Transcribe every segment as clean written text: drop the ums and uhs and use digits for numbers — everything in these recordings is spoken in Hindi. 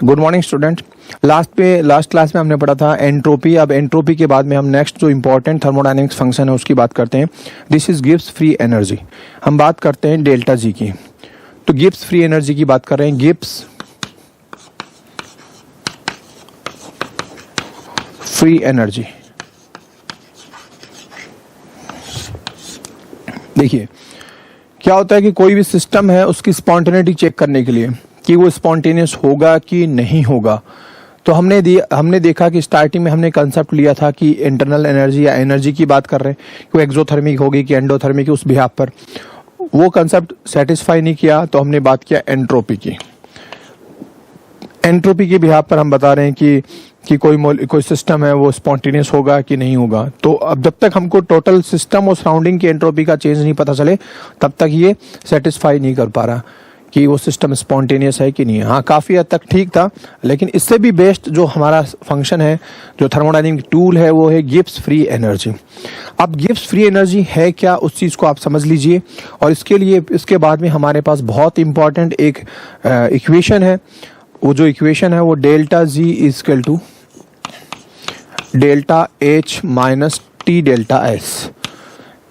Good morning student. Last class में हमने पढ़ा था एंट्रोपी। अब एंट्रोपी के बाद में हम नेक्स्ट जो इंपॉर्टेंट थर्मोडायनेमिक्स फंक्शन है उसकी बात करते हैं। This is Gibbs free energy. हम बात करते हैं डेल्टा जी की। तो गिब्स फ्री एनर्जी की बात कर रहे हैं। गिब्स फ्री एनर्जी, देखिए क्या होता है कि कोई भी सिस्टम है उसकी स्पॉन्टेनिटी चेक करने के लिए कि वो स्पॉन्टेनियस होगा कि नहीं होगा, तो हमने देखा कि स्टार्टिंग में हमने कंसेप्ट लिया था कि इंटरनल एनर्जी या एनर्जी की बात कर रहे हैं कि वो एक्सोथर्मिक होगी कि एंडोथर्मिक, उस बिहाफ पर वो कंसेप्ट सेटिस्फाई नहीं किया, तो हमने बात किया एंट्रोपी की। एंट्रोपी के बिहाफ पर हम बता रहे हैं कि कोई सिस्टम है वो स्पॉन्टेनियस होगा कि नहीं होगा। तो अब जब तक हमको टोटल सिस्टम और सराउंडिंग की एंट्रोपी का चेंज नहीं पता चले तब तक ये सेटिस्फाई नहीं कर पा रहा कि वो सिस्टम स्पॉन्टेनियस है कि नहीं है। हाँ, काफी हद तक ठीक था, लेकिन इससे भी बेस्ट जो हमारा फंक्शन है, जो थर्मोडायनेमिक टूल है, वो है गिब्स फ्री एनर्जी। अब गिब्स फ्री एनर्जी है क्या, उस चीज को आप समझ लीजिए। और इसके बाद में हमारे पास बहुत इंपॉर्टेंट एक इक्वेशन है। वो जो इक्वेशन है वो delta G equal to delta H minus T delta S.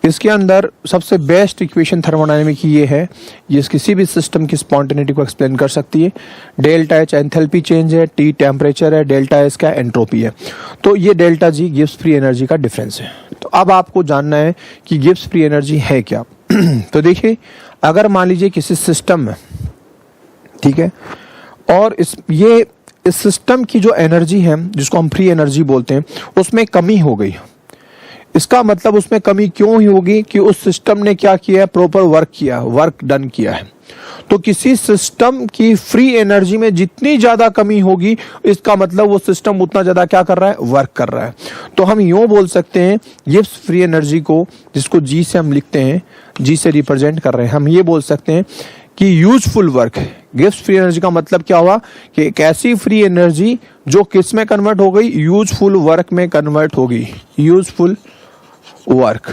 इसके अंदर सबसे बेस्ट इक्वेशन थर्मोडायनेमिक की ये है, ये किसी भी सिस्टम की स्पॉन्टेनिटी को एक्सप्लेन कर सकती है। डेल्टा एच एंथैल्पी चेंज है, टी टेम्परेचर है, डेल्टा एस क्या एंट्रोपी है। तो ये delta G Gibbs free energy का डिफरेंस है। तो अब आपको जानना है कि गिब्स फ्री एनर्जी है क्या। तो देखिए, अगर मान लीजिए किसी सिस्टम में, ठीक है, और इस सिस्टम की जो एनर्जी है जिसको हम फ्री एनर्जी बोलते हैं उसमें कमी हो गई। इसका मतलब उसमें कमी क्यों ही होगी कि उस सिस्टम ने क्या किया है, प्रॉपर वर्क डन किया है। तो किसी सिस्टम की फ्री एनर्जी में जितनी ज्यादा कमी होगी, इसका मतलब वो सिस्टम उतना ज्यादा क्या कर रहा है, वर्क कर रहा है। तो हम यूं बोल सकते हैं गिब्स फ्री एनर्जी को, जिसको जी से हम लिखते हैं, जी से रिप्रेजेंट कर रहे हैं, हम ये बोल सकते हैं कि useful work. Gibbs free energy का मतलब क्या हुआ कि एक ऐसी फ्री एनर्जी जो किस में कन्वर्ट हो गई, यूजफुल वर्क में कन्वर्ट होगी। Useful work.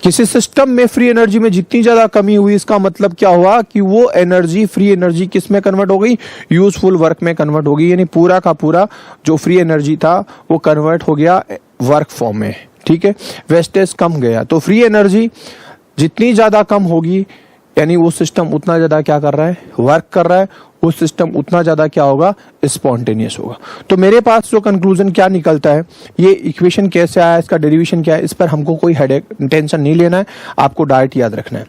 किसी सिस्टम में फ्री एनर्जी में जितनी ज्यादा कमी हुई, इसका मतलब क्या हुआ कि वो एनर्जी, फ्री एनर्जी किस में कन्वर्ट हो गई, यूजफुल वर्क में कन्वर्ट हो गई। यानी पूरा का पूरा जो फ्री एनर्जी था वो कन्वर्ट हो गया वर्क फॉर्म में। ठीक है, वेस्टेज कम गया। तो फ्री एनर्जी जितनी ज्यादा कम होगी, यानी वो सिस्टम उतना ज्यादा क्या कर रहा है, वर्क कर रहा है, वो सिस्टम उतना ज्यादा क्या होगा, स्पॉन्टेनियस होगा। तो मेरे पास जो कंक्लूजन क्या निकलता है, ये इक्वेशन कैसे आया, इसका डेरिवेशन क्या है, इस पर हमको कोई हेडेक टेंशन नहीं लेना है, आपको डायरेक्ट याद रखना है।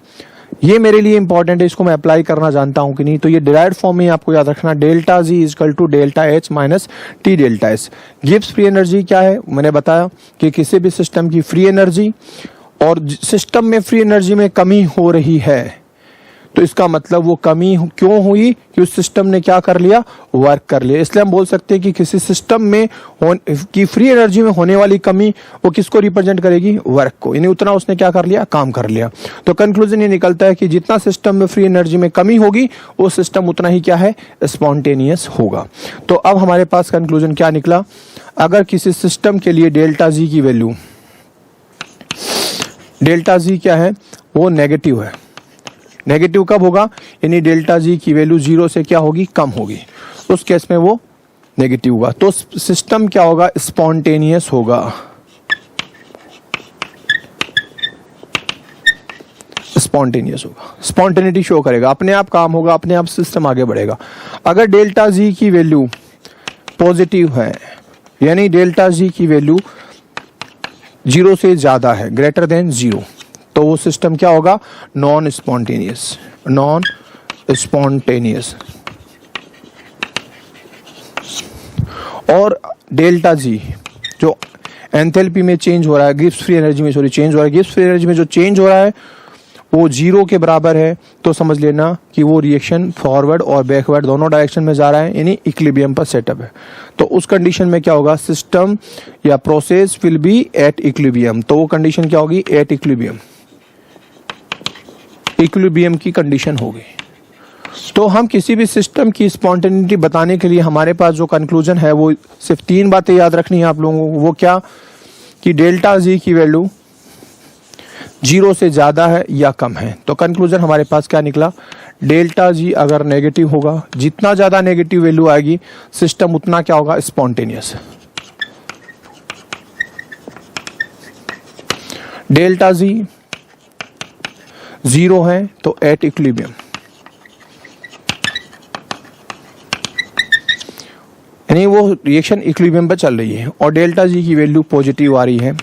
ये मेरे लिए इंपॉर्टेंट है, इसको मैं अप्लाई करना जानता हूं कि नहीं। तो ये डिराइव्ड फॉर्म में आपको याद रखना, delta G equal to delta H minus T delta S. Gibbs free energy क्या है, मैंने बताया कि किसी भी सिस्टम की फ्री एनर्जी, और सिस्टम में फ्री एनर्जी में कमी हो रही है, तो इसका मतलब वो कमी क्यों हुई कि उस सिस्टम ने क्या कर लिया, वर्क कर लिया। इसलिए हम बोल सकते हैं कि किसी सिस्टम में की फ्री एनर्जी में होने वाली कमी वो किसको रिप्रेजेंट करेगी, वर्क को। यानी उतना उसने क्या कर लिया, काम कर लिया। तो कंक्लूजन ये निकलता है कि जितना सिस्टम में फ्री एनर्जी में कमी होगी, वो सिस्टम उतना ही क्या है, स्पॉन्टेनियस होगा। तो अब हमारे पास कंक्लूजन क्या निकला, अगर किसी सिस्टम के लिए डेल्टा जी की वैल्यू, डेल्टा जी क्या है, वो नेगेटिव है। नेगेटिव कब होगा, यानी डेल्टा जी की वैल्यू 0 से क्या होगी, कम होगी, उस केस में वो नेगेटिव होगा। तो सिस्टम क्या होगा, स्पॉन्टेनियस होगा। स्पॉन्टेनियस होगा, स्पॉन्टेनिटी शो करेगा, अपने आप काम होगा, अपने आप सिस्टम आगे बढ़ेगा। अगर डेल्टा जी की वैल्यू पॉजिटिव है, यानी डेल्टा जी की वैल्यू 0 से ज्यादा है, ग्रेटर देन 0, तो वो सिस्टम क्या होगा, नॉन स्पॉन्टेनियस। Non spontaneous. और डेल्टा जी जो एंथैल्पी में चेंज हो रहा है, गिब्स फ्री एनर्जी में चेंज हो रहा है, गिब्स फ्री एनर्जी में जो चेंज हो रहा है वो 0 के बराबर है, तो समझ लेना कि वो रिएक्शन फॉरवर्ड और बैकवर्ड दोनों डायरेक्शन में जा रहा है, यानी इक्विलिब्रियम पर सेटअप है। तो उस कंडीशन में क्या होगा, सिस्टम या process will be at equilibrium. तो वो कंडीशन क्या होगी, एट इक्विलिब्रियम। इक्विलिब्रियम की कंडीशन होगी। तो हम किसी भी सिस्टम की स्पॉन्टेनिटी बताने के लिए हमारे पास जो कंक्लूजन है वो सिर्फ 3 बातें याद रखनी है आप लोगों को। वो क्या, कि डेल्टा जी की वैल्यू 0 से ज्यादा है या कम है। तो कंक्लूजन हमारे पास क्या निकला, डेल्टा जी अगर नेगेटिव होगा, जितना ज्यादा नेगेटिव वैल्यू आएगी सिस्टम उतना क्या होगा, स्पॉन्टेनियस। डेल्टा जी 0 है तो एट इक्विलिब्रियम, यानी वो रिएक्शन इक्विलिब्रियम पर चल रही है और डेल्टा जी की वैल्यू पॉजिटिव आ रही है,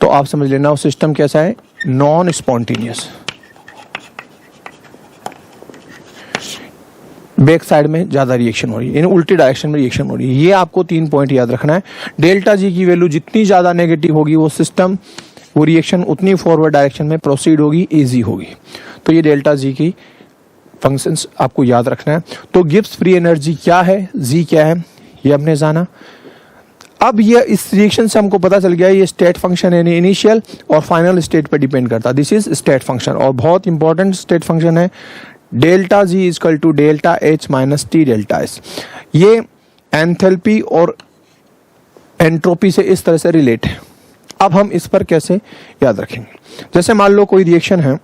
तो आप समझ लेना वो सिस्टम कैसा है, नॉन स्पॉन्टेनियस। बैक साइड में ज्यादा रिएक्शन हो रही है, यानी उल्टी डायरेक्शन में रिएक्शन हो रही है। ये आपको 3 पॉइंट याद रखना है। डेल्टा जी की वैल्यू जितनी ज्यादा नेगेटिव होगी वो सिस्टम, वो रिएक्शन उतनी फॉरवर्ड डायरेक्शन में प्रोसीड होगी, इजी होगी। तो ये डेल्टा जी की फंक्शंस आपको याद रखना है। तो गिब्स फ्री एनर्जी क्या है, जी क्या है, ये हमने जाना। अब ये इस रिएक्शन से हमको पता चल गया ये स्टेट फंक्शन है, इनिशियल और फाइनल स्टेट पर डिपेंड करता है। दिस इज स्टेट फंक्शन और बहुत इंपॉर्टेंट स्टेट फंक्शन है। Delta G equal to delta H minus T delta S. ये एंथैल्पी और एंट्रोपी से इस तरह से रिलेट है। अब हम इस पर कैसे याद रखेंगे, जैसे मान लो कोई रिएक्शन है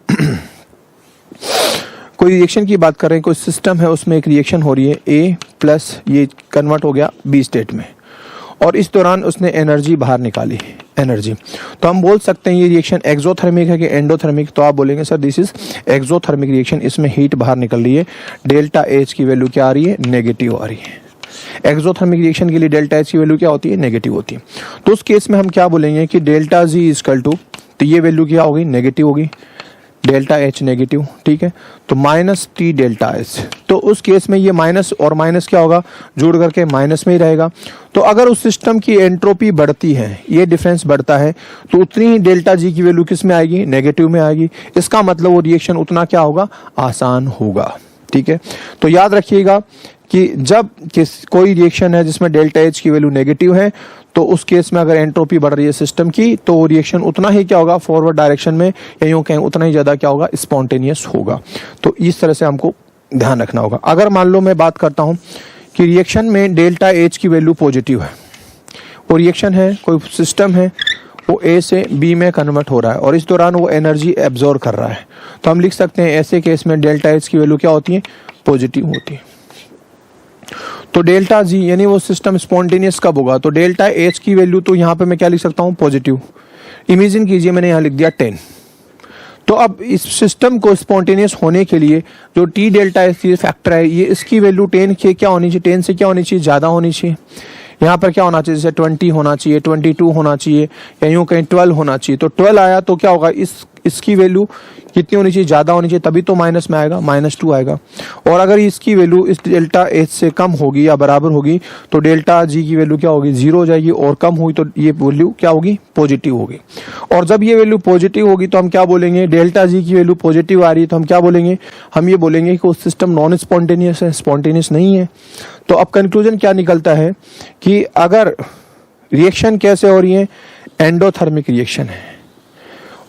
कोई रिएक्शन की बात कर रहे हैं, कोई सिस्टम है उसमें एक रिएक्शन हो रही है ए प्लस, ये कन्वर्ट हो गया बी स्टेट में और इस दौरान उसने एनर्जी बाहर निकाली, एनर्जी। तो हम बोल सकते हैं ये रिएक्शन एक्सोथर्मिक है कि एंडोथर्मिक, तो आप बोलेंगे sir this is exothermic reaction, इसमें हीट बाहर निकल रही है, डेल्टा एच की वैल्यू क्या आ रही है, नेगेटिव आ रही है। एक्सोथर्मिक रिएक्शन के लिए डेल्टा एच की वैल्यू क्या होती है, नेगेटिव होती है। तो उस केस में हम क्या बोलेंगे कि डेल्टा जी इजकल टू, तो ये वैल्यू क्या होगी, नेगेटिव होगी, डेल्टा एच नेगेटिव, ठीक है, तो माइनस टी डेल्टा एच। तो उस केस में ये माइनस और माइनस क्या होगा, जोड़ करके माइनस में ही रहेगा। तो अगर उस सिस्टम की एंट्रोपी बढ़ती है, ये डिफरेंस बढ़ता है, तो उतनी ही डेल्टा जी की वैल्यू किस में आएगी, नेगेटिव में आएगी। इसका मतलब वो रिएक्शन उतना क्या होगा, आसान होगा। ठीक है, तो याद रखिएगा कि जब कोई रिएक्शन है जिसमें डेल्टा एच की वैल्यू नेगेटिव है, तो उस केस में अगर एंट्रोपी बढ़ रही है सिस्टम की, तो वो रिएक्शन उतना ही क्या होगा, फॉरवर्ड डायरेक्शन में, या यूं कहें उतना ही ज्यादा क्या होगा, स्पॉन्टेनियस होगा। तो इस तरह से हमको ध्यान रखना होगा। अगर मान लो मैं बात करता हूं कि रिएक्शन में डेल्टा एच की वैल्यू पॉजिटिव है, वो रिएक्शन है, कोई सिस्टम है, वो ए से बी में कन्वर्ट हो रहा है और इस दौरान वो एनर्जी एब्जॉर्ब कर रहा है, तो हम लिख सकते हैं ऐसे केस में डेल्टा एच की वैल्यू क्या होती है, पॉजिटिव होती है। तो डेल्टा जी यानी वो सिस्टम स्पॉन्टेनियस कब होगा, तो डेल्टा एच की वैल्यू, तो यहाँ पे मैं क्या लिख सकता हूँ, पॉजिटिव। इमेजिन कीजिए मैंने यहाँ लिख दिया 10। तो अब इस सिस्टम को स्पॉन्टेनियस होने के लिए जो टी डेल्टा एच फैक्टर है, ये इसकी वैल्यू 10 के क्या होनी चाहिए, 10 से क्या होनी चाहिए, ज्यादा होनी चाहिए। यहाँ पर क्या होना चाहिए, जैसे 20 होना चाहिए, 22 होना चाहिए, या यूं कहीं 12 होना चाहिए। तो 12 आया तो क्या होगा, इसकी वैल्यू कितनी होनी चाहिए, ज्यादा होनी चाहिए, तभी तो माइनस में आएगा, -2 आएगा। और अगर इसकी वैल्यू इस डेल्टा एच से कम होगी या बराबर होगी, तो डेल्टा जी की वैल्यू क्या होगी, 0 हो जाएगी, और कम हुई तो ये वैल्यू क्या होगी, पॉजिटिव होगी। और जब ये वैल्यू पॉजिटिव होगी तो हम क्या बोलेंगे, डेल्टा जी की वैल्यू पॉजिटिव आ रही है तो हम क्या बोलेंगे, हम ये बोलेंगे कि वो सिस्टम नॉन स्पॉन्टेनियस है, स्पॉन्टेनियस नहीं है। तो अब कंक्लूजन क्या निकलता है कि अगर रिएक्शन कैसे हो रही है, एंडोथर्मिक रिएक्शन है,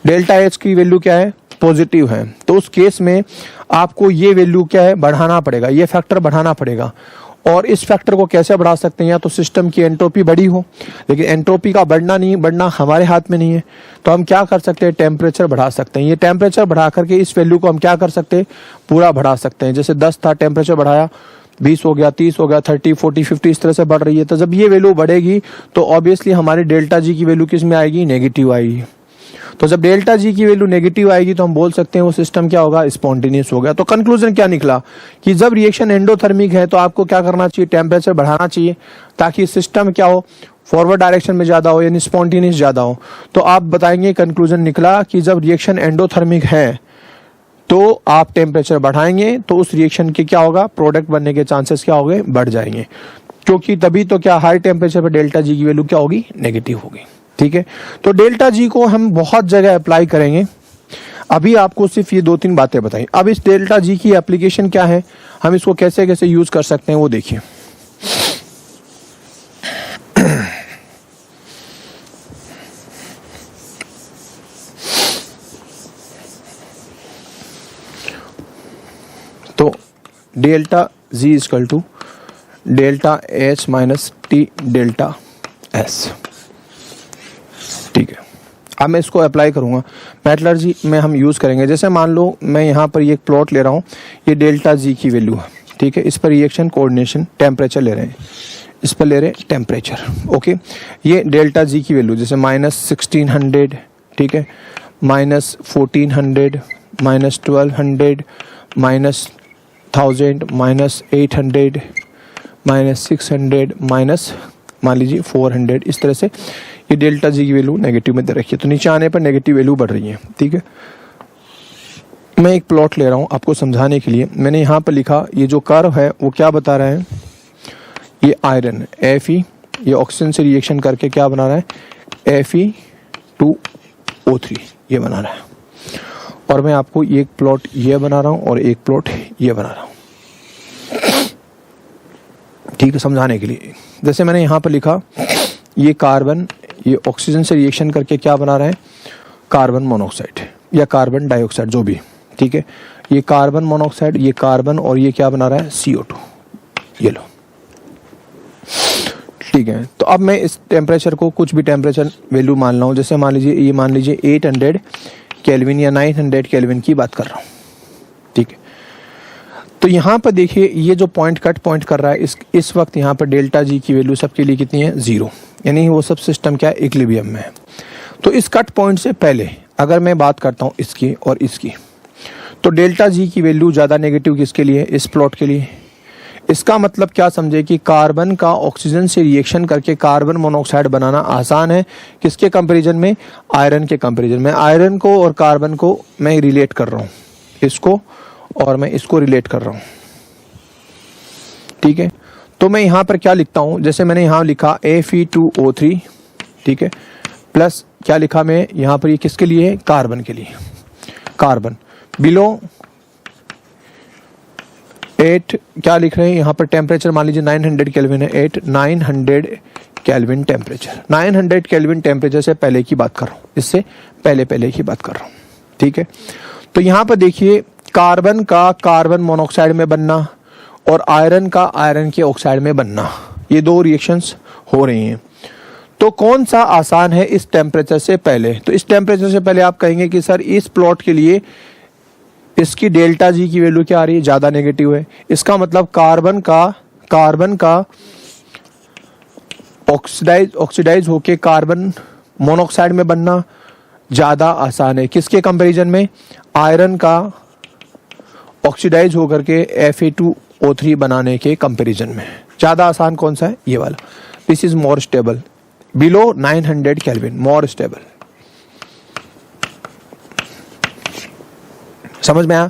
डेल्टा एच की वैल्यू क्या है, पॉजिटिव है, तो उस केस में आपको ये वैल्यू क्या है, बढ़ाना पड़ेगा, ये फैक्टर बढ़ाना पड़ेगा। और इस फैक्टर को कैसे बढ़ा सकते हैं, या तो सिस्टम की एंट्रोपी बढ़ी हो, लेकिन एंट्रोपी का बढ़ना हमारे हाथ में नहीं है, तो हम क्या कर सकते हैं, टेम्परेचर बढ़ा सकते हैं। ये टेम्परेचर बढ़ा करके इस वैल्यू को हम क्या कर सकते हैं, पूरा बढ़ा सकते हैं। जैसे 10 था, टेम्परेचर बढ़ाया, 20 हो गया, 30 हो गया, 30, 40, 50 इस तरह से बढ़ रही है। तो जब ये वैल्यू बढ़ेगी तो ऑब्वियसली हमारी डेल्टा जी की वैल्यू किस में आएगी, नेगेटिव आएगी। तो जब डेल्टा जी की वैल्यू नेगेटिव आएगी तो हम बोल सकते हैं वो सिस्टम क्या होगा, स्पॉन्टेनियस हो गया। तो कंक्लूजन क्या निकला कि जब रिएक्शन एंडोथर्मिक है तो आपको क्या करना चाहिए, टेम्परेचर बढ़ाना चाहिए, ताकि सिस्टम क्या हो, फॉरवर्ड डायरेक्शन में ज्यादा हो, यानी स्पॉन्टेनियस ज्यादा हो। तो आप बताएंगे, कंक्लूजन निकला कि जब रिएक्शन एंडोथर्मिक है तो आप टेम्परेचर बढ़ाएंगे तो उस रिएक्शन के क्या होगा, प्रोडक्ट बनने के चांसेस क्या होंगे, बढ़ जाएंगे, क्योंकि तभी तो क्या हाई टेम्परेचर पर डेल्टा जी की वैल्यू क्या होगी, नेगेटिव होगी। ठीक है, तो डेल्टा जी को हम बहुत जगह अप्लाई करेंगे। अभी आपको सिर्फ ये 2-3 बातें बताई। अब इस डेल्टा जी की एप्लीकेशन क्या है, हम इसको कैसे कैसे यूज कर सकते हैं वो देखिए। तो delta G equal to delta H minus T delta S. ठीक है, अब मैं इसको अप्लाई करूंगा मेटलर्जी में हम यूज़ करेंगे। जैसे मान लो मैं यहाँ पर ये प्लॉट ले रहा हूँ, ये डेल्टा जी की वैल्यू है, ठीक है। इस पर रिएक्शन कोऑर्डिनेशन टेम्परेचर ले रहे हैं, इस पर ले रहे हैं टेम्परेचर, ओके। ये डेल्टा जी की वैल्यू जैसे -1600, ठीक है, -1400, -1200, -1000, -800, -600, मान लीजिए 400, इस तरह से ये डेल्टा जी की वैल्यू नेगेटिव में दे रखी है। तो नीचे आने पर नेगेटिव वैल्यू बढ़ रही है, ठीक है। मैं एक प्लॉट ले रहा हूँ आपको समझाने के लिए। मैंने यहाँ पर लिखा, ये जो कर्व है वो क्या बता रहा है, ये आयरन Fe, ये ऑक्सीजन से रिएक्शन करके क्या बना रहा है, Fe2O3 ये बना रहा है। और मैं आपको एक प्लॉट ये बना रहा हूँ और एक प्लॉट ये बना रहा हूँ, ठीक है, समझाने के लिए। जैसे मैंने यहाँ पर लिखा, ये कार्बन ये ऑक्सीजन से रिएक्शन करके क्या बना रहा है, कार्बन मोनोऑक्साइड या कार्बन डाइऑक्साइड जो भी, ठीक है। ये कार्बन मोनोऑक्साइड, ये कार्बन, और ये क्या बना रहा है, CO2, ये लो, ठीक है। तो अब मैं इस टेम्परेचर को कुछ भी टेम्परेचर वैल्यू मान रहा हूँ। जैसे मान लीजिए ये मान लीजिए 800 केल्विन या 900 केल्विन की बात कर रहा हूँ, ठीक है। तो यहाँ पर देखिए ये जो पॉइंट कर रहा है, इस वक्त यहाँ पर डेल्टा जी की वैल्यू सबके लिए कितनी है, 0, यानी वो सब सिस्टम क्या है, इक्विलिब्रियम में है। तो इस कट पॉइंट से पहले अगर मैं बात करता हूँ इसकी और इसकी, तो डेल्टा जी की वैल्यू ज़्यादा नेगेटिव किसके लिए, इस प्लॉट के लिए। इसका मतलब क्या समझे कि कार्बन का ऑक्सीजन से रिएक्शन करके कार्बन मोनोऑक्साइड बनाना आसान है, किसके कंपैरिजन में, आयरन के कंपैरिजन में। आयरन को और कार्बन को मैं रिलेट कर रहा हूँ, इसको और मैं इसको रिलेट कर रहा हूँ, ठीक है। तो मैं यहाँ पर क्या लिखता हूँ, जैसे मैंने यहाँ लिखा Fe2O3, ठीक है, प्लस क्या लिखा मैं यहाँ पर, ये किसके लिए है, कार्बन के लिए। कार्बन बिलो 8 क्या लिख रहे हैं यहाँ पर, टेम्परेचर मान लीजिए 900 केल्विन है, 900 केल्विन टेम्परेचर। 900 केल्विन टेम्परेचर से पहले की बात कर रहा हूँ, इससे पहले की बात कर रहा हूँ, ठीक है। तो यहाँ पर देखिए कार्बन का कार्बन मोनोऑक्साइड में बनना और आयरन का आयरन के ऑक्साइड में बनना, ये दो रिएक्शंस हो रही हैं। तो कौन सा आसान है इस टेम्परेचर से पहले, तो इस टेम्परेचर से पहले आप कहेंगे कि सर इस प्लॉट के लिए इसकी डेल्टा जी की वैल्यू क्या आ रही है, ज्यादा नेगेटिव है। इसका मतलब कार्बन का ऑक्सीडाइज होके कार्बन मोनोऑक्साइड में बनना ज्यादा आसान है, किसके कंपैरिजन में, आयरन का ऑक्सीडाइज होकर के Fe2O3 बनाने के कंपैरिजन में। ज्यादा आसान कौन सा है, ये वाला। This is more stable, below 900 kelvin, more stable. समझ में आया।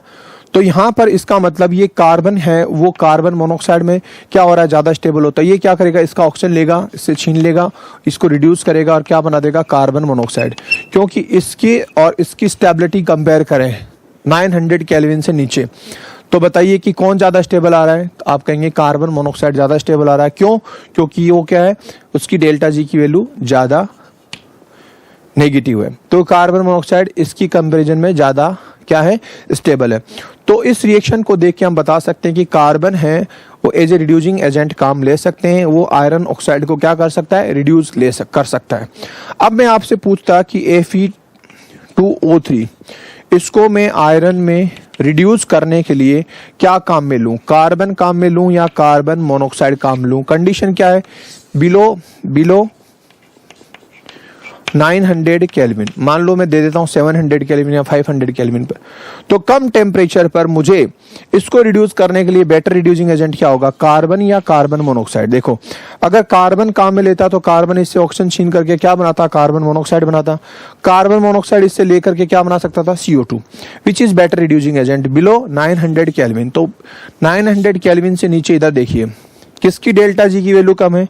तो यहां पर इसका मतलब ये कार्बन है, वो कार्बन मोनोऑक्साइड में क्या हो रहा है, ज्यादा स्टेबल होता है। ये क्या करेगा, इसका ऑक्सीजन लेगा, इससे छीन लेगा, इसको रिड्यूस करेगा और क्या बना देगा, कार्बन मोनोऑक्साइड। क्योंकि इसकी और इसकी स्टेबिलिटी कंपेयर करें 900 केल्विन से नीचे, तो बताइए कि कौन ज्यादा स्टेबल आ रहा है, तो आप कहेंगे कार्बन मोनोऑक्साइड ज्यादा स्टेबल आ रहा है। क्यों, क्योंकि वो क्या है, उसकी डेल्टा जी की वैल्यू ज्यादा नेगेटिव है। तो कार्बन मोनोऑक्साइड इसकी कंपैरिजन में ज्यादा क्या है, स्टेबल है। तो इस रिएक्शन को देख के हम बता सकते हैं कि कार्बन है वो एज ए रिड्यूसिंग एजेंट काम ले सकते हैं, वो आयरन ऑक्साइड को क्या कर सकता है, रिड्यूस कर सकता है। अब मैं आपसे पूछता कि Fe2O3 इसको मैं आयरन में रिड्यूस करने के लिए क्या काम में लूं, कार्बन काम में लूं या कार्बन मोनोऑक्साइड काम लूं। कंडीशन क्या है, बिलो 900 केल्विन, मान लो मैं दे देता हूं 700 केल्विन या 500 केल्विन पर। तो कम टेम्परेचर पर मुझे इसको रिड्यूस करने के लिए बेटर रिड्यूसिंग एजेंट क्या होगा, कार्बन या कार्बन मोनोऑक्साइड। देखो अगर कार्बन काम में लेता तो कार्बन इससे ऑक्सीजन छीन करके क्या बनाता, कार्बन मोनोऑक्साइड बनाता। कार्बन मोनोऑक्साइड इससे लेकर के क्या बना सकता था, CO2, which is better reducing agent below 900 kelvin. तो 900 केल्विन से नीचे इधर देखिए किसकी डेल्टा जी की वैल्यू कम है,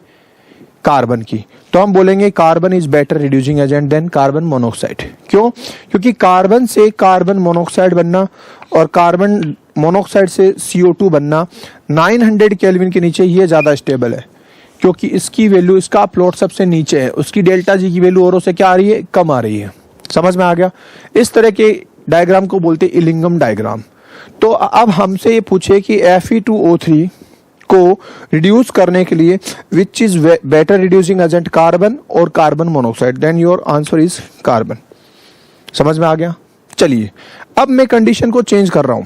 कार्बन की। तो हम बोलेंगे carbon is better reducing agent than carbon monoxide. क्यों, क्योंकि कार्बन से कार्बन मोनोऑक्साइड बनना और कार्बन मोनोऑक्साइड से CO2 बनना 900 केल्विन के नीचे ये ज्यादा स्टेबल है, क्योंकि इसकी वैल्यू, इसका प्लॉट सबसे नीचे है, उसकी डेल्टा जी की वैल्यू औरों से क्या आ रही है, कम आ रही है। समझ में आ गया। इस तरह के डायग्राम को बोलते हैं इलिंगम डायग्राम। तो अब हमसे ये पूछे कि Fe2O3 को रिड्यूस करने के लिए which is better reducing agent, carbon और carbon monoxide, then your answer is carbon. समझ में आ गया? चलिए अब मैं कंडीशन को चेंज कर रहा हूं।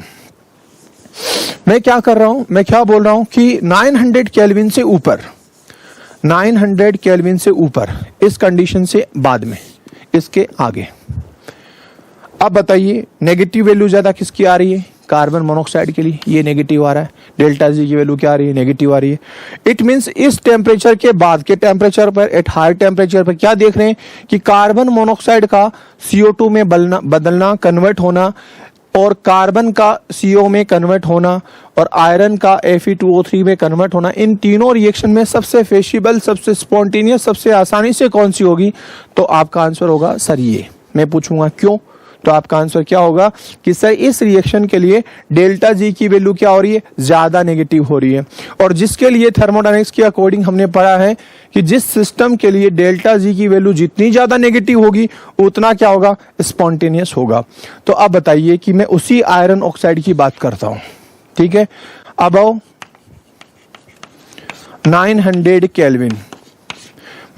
मैं क्या कर रहा हूं, मैं क्या बोल रहा हूं कि 900 केल्विन से ऊपर, 900 केल्विन से ऊपर, इस कंडीशन से बाद में, इसके आगे। अब बताइए नेगेटिव वैल्यू ज्यादा किसकी आ रही है? कार्बन मोनोऑक्साइड के लिए ये नेगेटिव आ रहा है। डेल्टा जी की वैल्यू क्या आ रही है? नेगेटिव आ रही है। इट मींस इस टेम्परेचर के बाद के टेम्परेचर पर, एट हाई टेम्परेचर पर क्या देख रहे हैं कि कार्बन मोनोऑक्साइड का CO2 में बदलना, कन्वर्ट होना, और कार्बन का CO में कन्वर्ट होना, और आयरन का Fe2O3 में कन्वर्ट होना। इन तीनों रिएक्शन में सबसे फेसिबल, सबसे स्पॉन्टेनियस, सबसे आसानी से कौन सी होगी? तो आपका आंसर होगा सर ये। मैं पूछूंगा क्यों, तो आपका आंसर क्या होगा कि सर इस रिएक्शन के लिए डेल्टा जी की वैल्यू क्या हो रही है? ज्यादा नेगेटिव हो रही है। और जिसके लिए थर्मोडायनेमिक्स के अकॉर्डिंग हमने पढ़ा है कि जिस सिस्टम के लिए डेल्टा जी की वैल्यू जितनी ज्यादा नेगेटिव होगी उतना क्या होगा? स्पॉन्टेनियस होगा। तो अब बताइए कि मैं उसी आयरन ऑक्साइड की बात करता हूं, ठीक है। अब आओ 900 केल्विन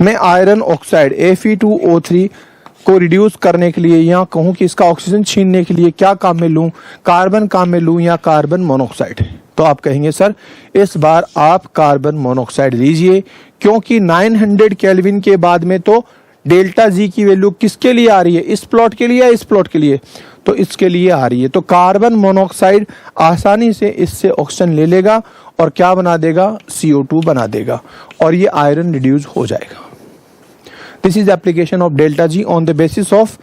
में आयरन ऑक्साइड Fe2O3 को रिड्यूस करने के लिए, या कहूं कि इसका ऑक्सीजन छीनने के लिए क्या काम में लूं? कार्बन काम में लूं या कार्बन मोनोऑक्साइड? तो आप कहेंगे सर इस बार आप कार्बन मोनोऑक्साइड लीजिए, क्योंकि 900 केल्विन के बाद में तो डेल्टा जी की वैल्यू किसके लिए आ रही है? इस प्लॉट के लिए या इस प्लॉट के लिए? तो इसके लिए आ रही है। तो कार्बन मोनोऑक्साइड आसानी से इससे ऑक्सीजन ले लेगा और क्या बना देगा? CO2 बना देगा, और ये आयरन रिड्यूस हो जाएगा। This is the application of delta G on the basis of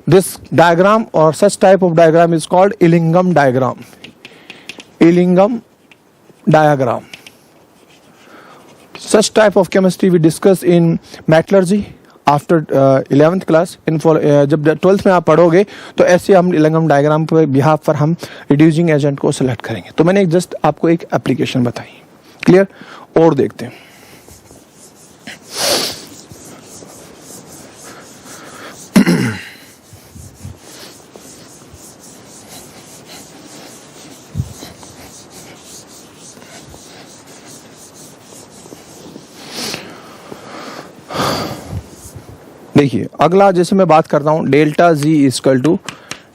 this diagram, or such type of diagram is called Illingham diagram. Illingham diagram. Such type of chemistry we discuss in metallurgy after 11th class. जब 12th में आप पढ़ोगे तो ऐसे हम Illingham diagram पर बिहाफ पर हम reducing agent को select करेंगे। तो मैंने जस्ट आपको एक एप्लीकेशन बताई, क्लियर? और देखते हैं। देखिए अगला जैसे मैं बात करता हूं delta G equal to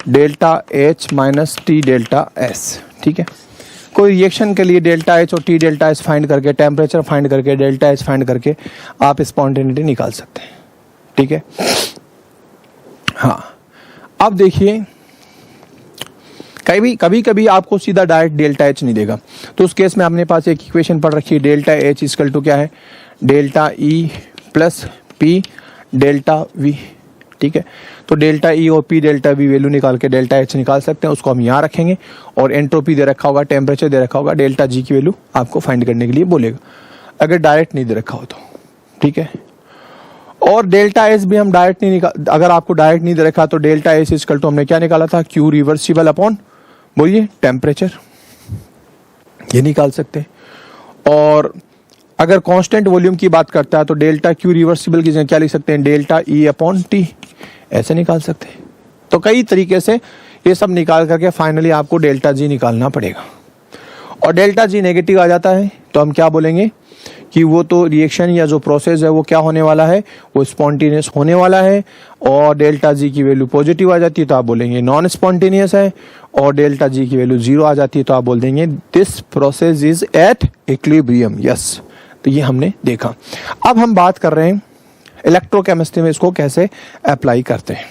delta H minus T delta S, ठीक है। कोई रिएक्शन के लिए डेल्टा एच और टी डेल्टा एस फाइंड करके, टेम्परेचर फाइंड करके, डेल्टा एच फाइंड करके आप स्पॉन्टेनिटी निकाल सकते हैं, ठीक है। हाँ अब देखिए कभी कभी आपको सीधा डायरेक्ट डेल्टा एच नहीं देगा, तो उस केस में आपने पास एक इक्वेशन पढ़ रखी है, डेल्टा एच इक्वल टू क्या है? Delta E plus P delta we, ठीक है। तो डेल्टा ई और पी डेल्टा वी वैल्यू निकाल के डेल्टा एच निकाल सकते हैं, उसको हम यहाँ रखेंगे, और एंट्रोपी दे रखा होगा, टेम्परेचर दे रखा होगा, डेल्टा जी की वैल्यू आपको फाइंड करने के लिए बोलेगा, अगर डायरेक्ट नहीं दे रखा हो तो, ठीक है। और डेल्टा एस भी हम डायरेक्ट नहीं निकाल, अगर आपको डायरेक्ट नहीं दे रखा तो डेल्टा एस इक्वल टू हमने क्या निकाला था? क्यू रिवर्सिबल अपॉन, बोलिए, टेम्परेचर, ये निकाल सकते हैं। और अगर कांस्टेंट वॉल्यूम की बात करता है तो डेल्टा क्यू रिवर्सिबल की जगह क्या लिख सकते हैं? डेल्टा ई अपॉन टी, ऐसे निकाल सकते हैं। तो कई तरीके से ये सब निकाल करके फाइनली आपको डेल्टा जी निकालना पड़ेगा। और डेल्टा जी नेगेटिव आ जाता है तो हम क्या बोलेंगे कि वो तो रिएक्शन या जो प्रोसेस है वो क्या होने वाला है? वो स्पॉन्टेनियस होने वाला है। और डेल्टा जी की वैल्यू पॉजिटिव आ जाती है तो आप बोलेंगे नॉन स्पॉन्टेनियस है, और डेल्टा जी की वैल्यू 0 आ जाती है तो आप बोल देंगे this process is at equilibrium. Yes, तो ये हमने देखा। अब हम बात कर रहे हैं इलेक्ट्रोकेमिस्ट्री में इसको कैसे अप्लाई करते हैं।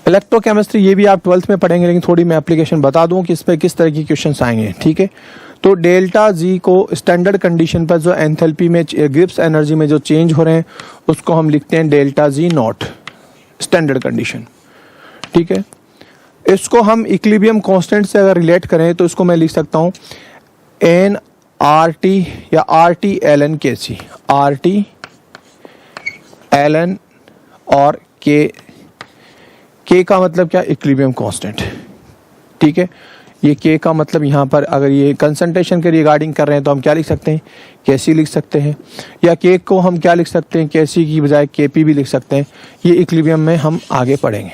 इलेक्ट्रोकेमिस्ट्री ये भी आप 12th में पढ़ेंगे, लेकिन थोड़ी मैं एप्लीकेशन बता दूं कि इस पर किस तरह की क्वेश्चंस आएंगे, ठीक है। तो डेल्टा जी को स्टैंडर्ड कंडीशन पर जो एंथैल्पी में, गिब्स एनर्जी में जो चेंज हो रहे हैं उसको हम लिखते हैं delta G not, standard condition, ठीक है। इसको हम इक्विलिब्रियम कांस्टेंट से अगर रिलेट करें तो इसको मैं लिख सकता हूं एन आर टी या आर टी एल एन के सी, आर टी एल एन और के का मतलब क्या? इक्विलिब्रियम कांस्टेंट, ठीक है। ये के का मतलब यहाँ पर अगर ये कंसंट्रेशन के रिगार्डिंग कर रहे हैं तो हम क्या लिख सकते हैं? केसी लिख सकते हैं, या के को हम क्या लिख सकते हैं? केसी की बजाय केपी भी लिख सकते हैं। ये इक्विलिब्रियम में हम आगे पढ़ेंगे,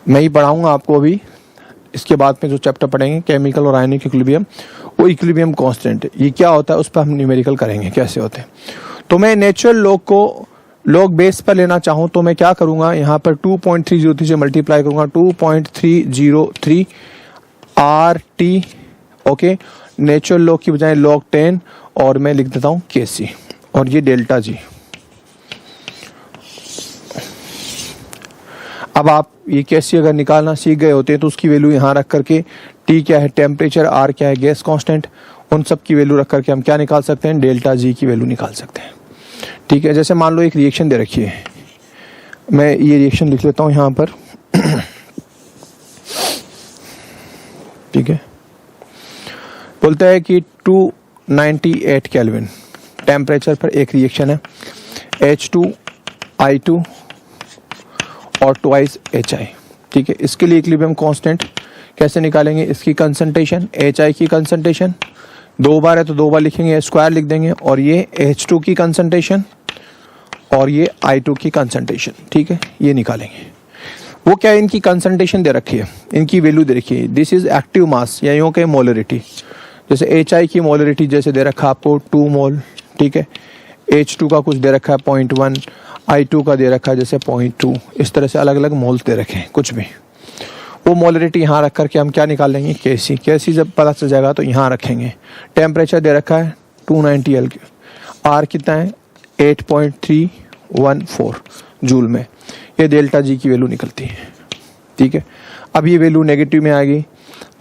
मैं ही पढ़ाऊंगा आपको अभी। इसके बाद में जो चैप्टर पढ़ेंगे केमिकल और आयनिक इक्विलिब्रियम, वो इक्विलिब्रियम कांस्टेंट ये क्या होता है उस पर हम न्यूमेरिकल करेंगे कैसे होते हैं। तो मैं नेचुरल लॉ को लॉग बेस पर लेना चाहूं तो मैं क्या करूंगा, यहां पर 2.303 से मल्टीप्लाई करूंगा, 2.303 RT, ओके, नेचुरल लॉग की बजाय log 10, और मैं लिख देता हूं KC, और ये डेल्टा जी। अब आप ये KC अगर निकालना सीख गए होते हैं तो उसकी वैल्यू यहां रख करके, T क्या है टेम्परेचर, R क्या है गैस कांस्टेंट, उन सब की वैल्यू रख करके हम क्या निकाल सकते हैं, डेल्टा जी की वैल्यू निकाल सकते हैं। ठीक है, जैसे मान लो एक रिएक्शन दे रखी है, मैं ये रिएक्शन लिख लेता हूं यहां पर। ठीक है, बोलता है कि 298 केल्विन टेम्परेचर पर एक रिएक्शन है, H2I2 और ट्वाइस HI। ठीक है, इसके लिए इक्विलिब्रियम कांस्टेंट कैसे निकालेंगे, इसकी कंसंट्रेशन, HI की कंसंट्रेशन 2 बार है तो 2 बार लिखेंगे, स्क्वायर लिख देंगे, और ये H2 की कंसंट्रेशन और ये I2 की कंसंट्रेशन। ठीक है, ये निकालेंगे। वो क्या है, इनकी कंसंट्रेशन दे रखी है, इनकी वैल्यू दे रखी है, दिस इज एक्टिव मास या यूं के मोलरिटी। जैसे HI की मोलरिटी जैसे दे रखा आपको 2 मोल, ठीक है, H2 का कुछ दे रखा है 0.1, I2 का दे रखा है जैसे 0.2, इस तरह से अलग अलग मोल्स दे रखे हैं कुछ भी। वो मोलरिटी यहाँ रख करके हम क्या निकाल लेंगे, KC जब पता चल जाएगा तो यहाँ रखेंगे। टेम्परेचर दे रखा है 290 L, R कितना है 8.314 जूल में, ये डेल्टा जी की वैल्यू निकलती है। ठीक है, अब ये वैल्यू नेगेटिव में आ गई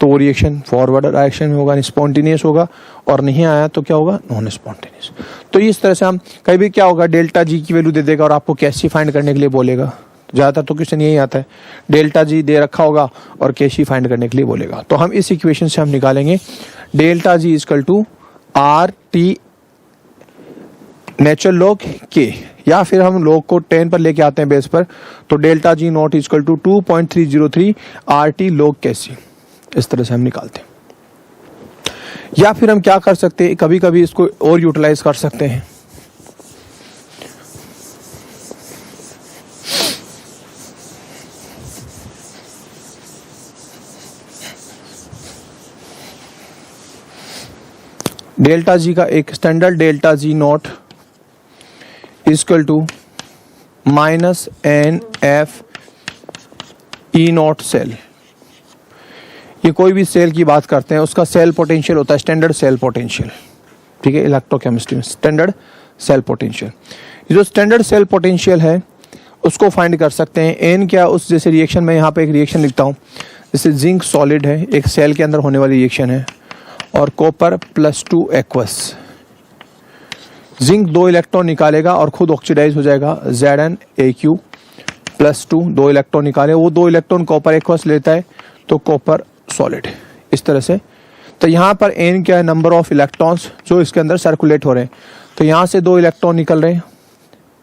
तो रिएक्शन फॉरवर्ड डायरेक्शन में होगा, स्पॉन्टेनियस होगा, और नहीं आया तो क्या होगा, नॉन स्पॉन्टेनियस। तो इस तरह से हम कहीं भी क्या होगा, डेल्टा जी की वैल्यू दे देगा और आपको KC फाइंड करने के लिए बोलेगा। ज्यादातर तो क्वेश्चन यही आता है, डेल्टा जी दे रखा होगा और KC फाइंड करने के लिए बोलेगा। तो हम इस इक्वेशन से हम निकालेंगे delta G equal to RT natural log K, या फिर हम लॉग को 10 पर लेके आते हैं बेस पर, तो delta G not equal to 2.303 RT log KC, इस तरह से हम निकालते हैं। या फिर हम क्या कर सकते हैं, कभी कभी इसको और यूटिलाइज कर सकते हैं। डेल्टा जी का एक standard delta G not equal to -NF E not cell. ये कोई भी सेल की बात करते हैं, उसका सेल पोटेंशियल होता है स्टैंडर्ड सेल पोटेंशियल। ठीक है, इलेक्ट्रोकेमिस्ट्री में स्टैंडर्ड सेल पोटेंशियल, जो स्टैंडर्ड सेल पोटेंशियल है उसको फाइंड कर सकते हैं। एन क्या, उस जैसे रिएक्शन में यहाँ पे एक रिएक्शन लिखता हूँ, जैसे जिंक सॉलिड है, एक सेल के अंदर होने वाली रिएक्शन है, और कॉपर +2 एक्वस। जिंक 2 इलेक्ट्रॉन निकालेगा और खुद ऑक्सीडाइज हो जाएगा, ZnAq +2 2 इलेक्ट्रॉन निकाले, वो 2 इलेक्ट्रॉन कॉपर एक्वस लेता है तो कॉपर सॉलिड, इस तरह से। तो यहाँ पर एन क्या है, नंबर ऑफ इलेक्ट्रॉन्स जो इसके अंदर सर्कुलेट हो रहे हैं। तो यहाँ से 2 इलेक्ट्रॉन निकल रहे हैं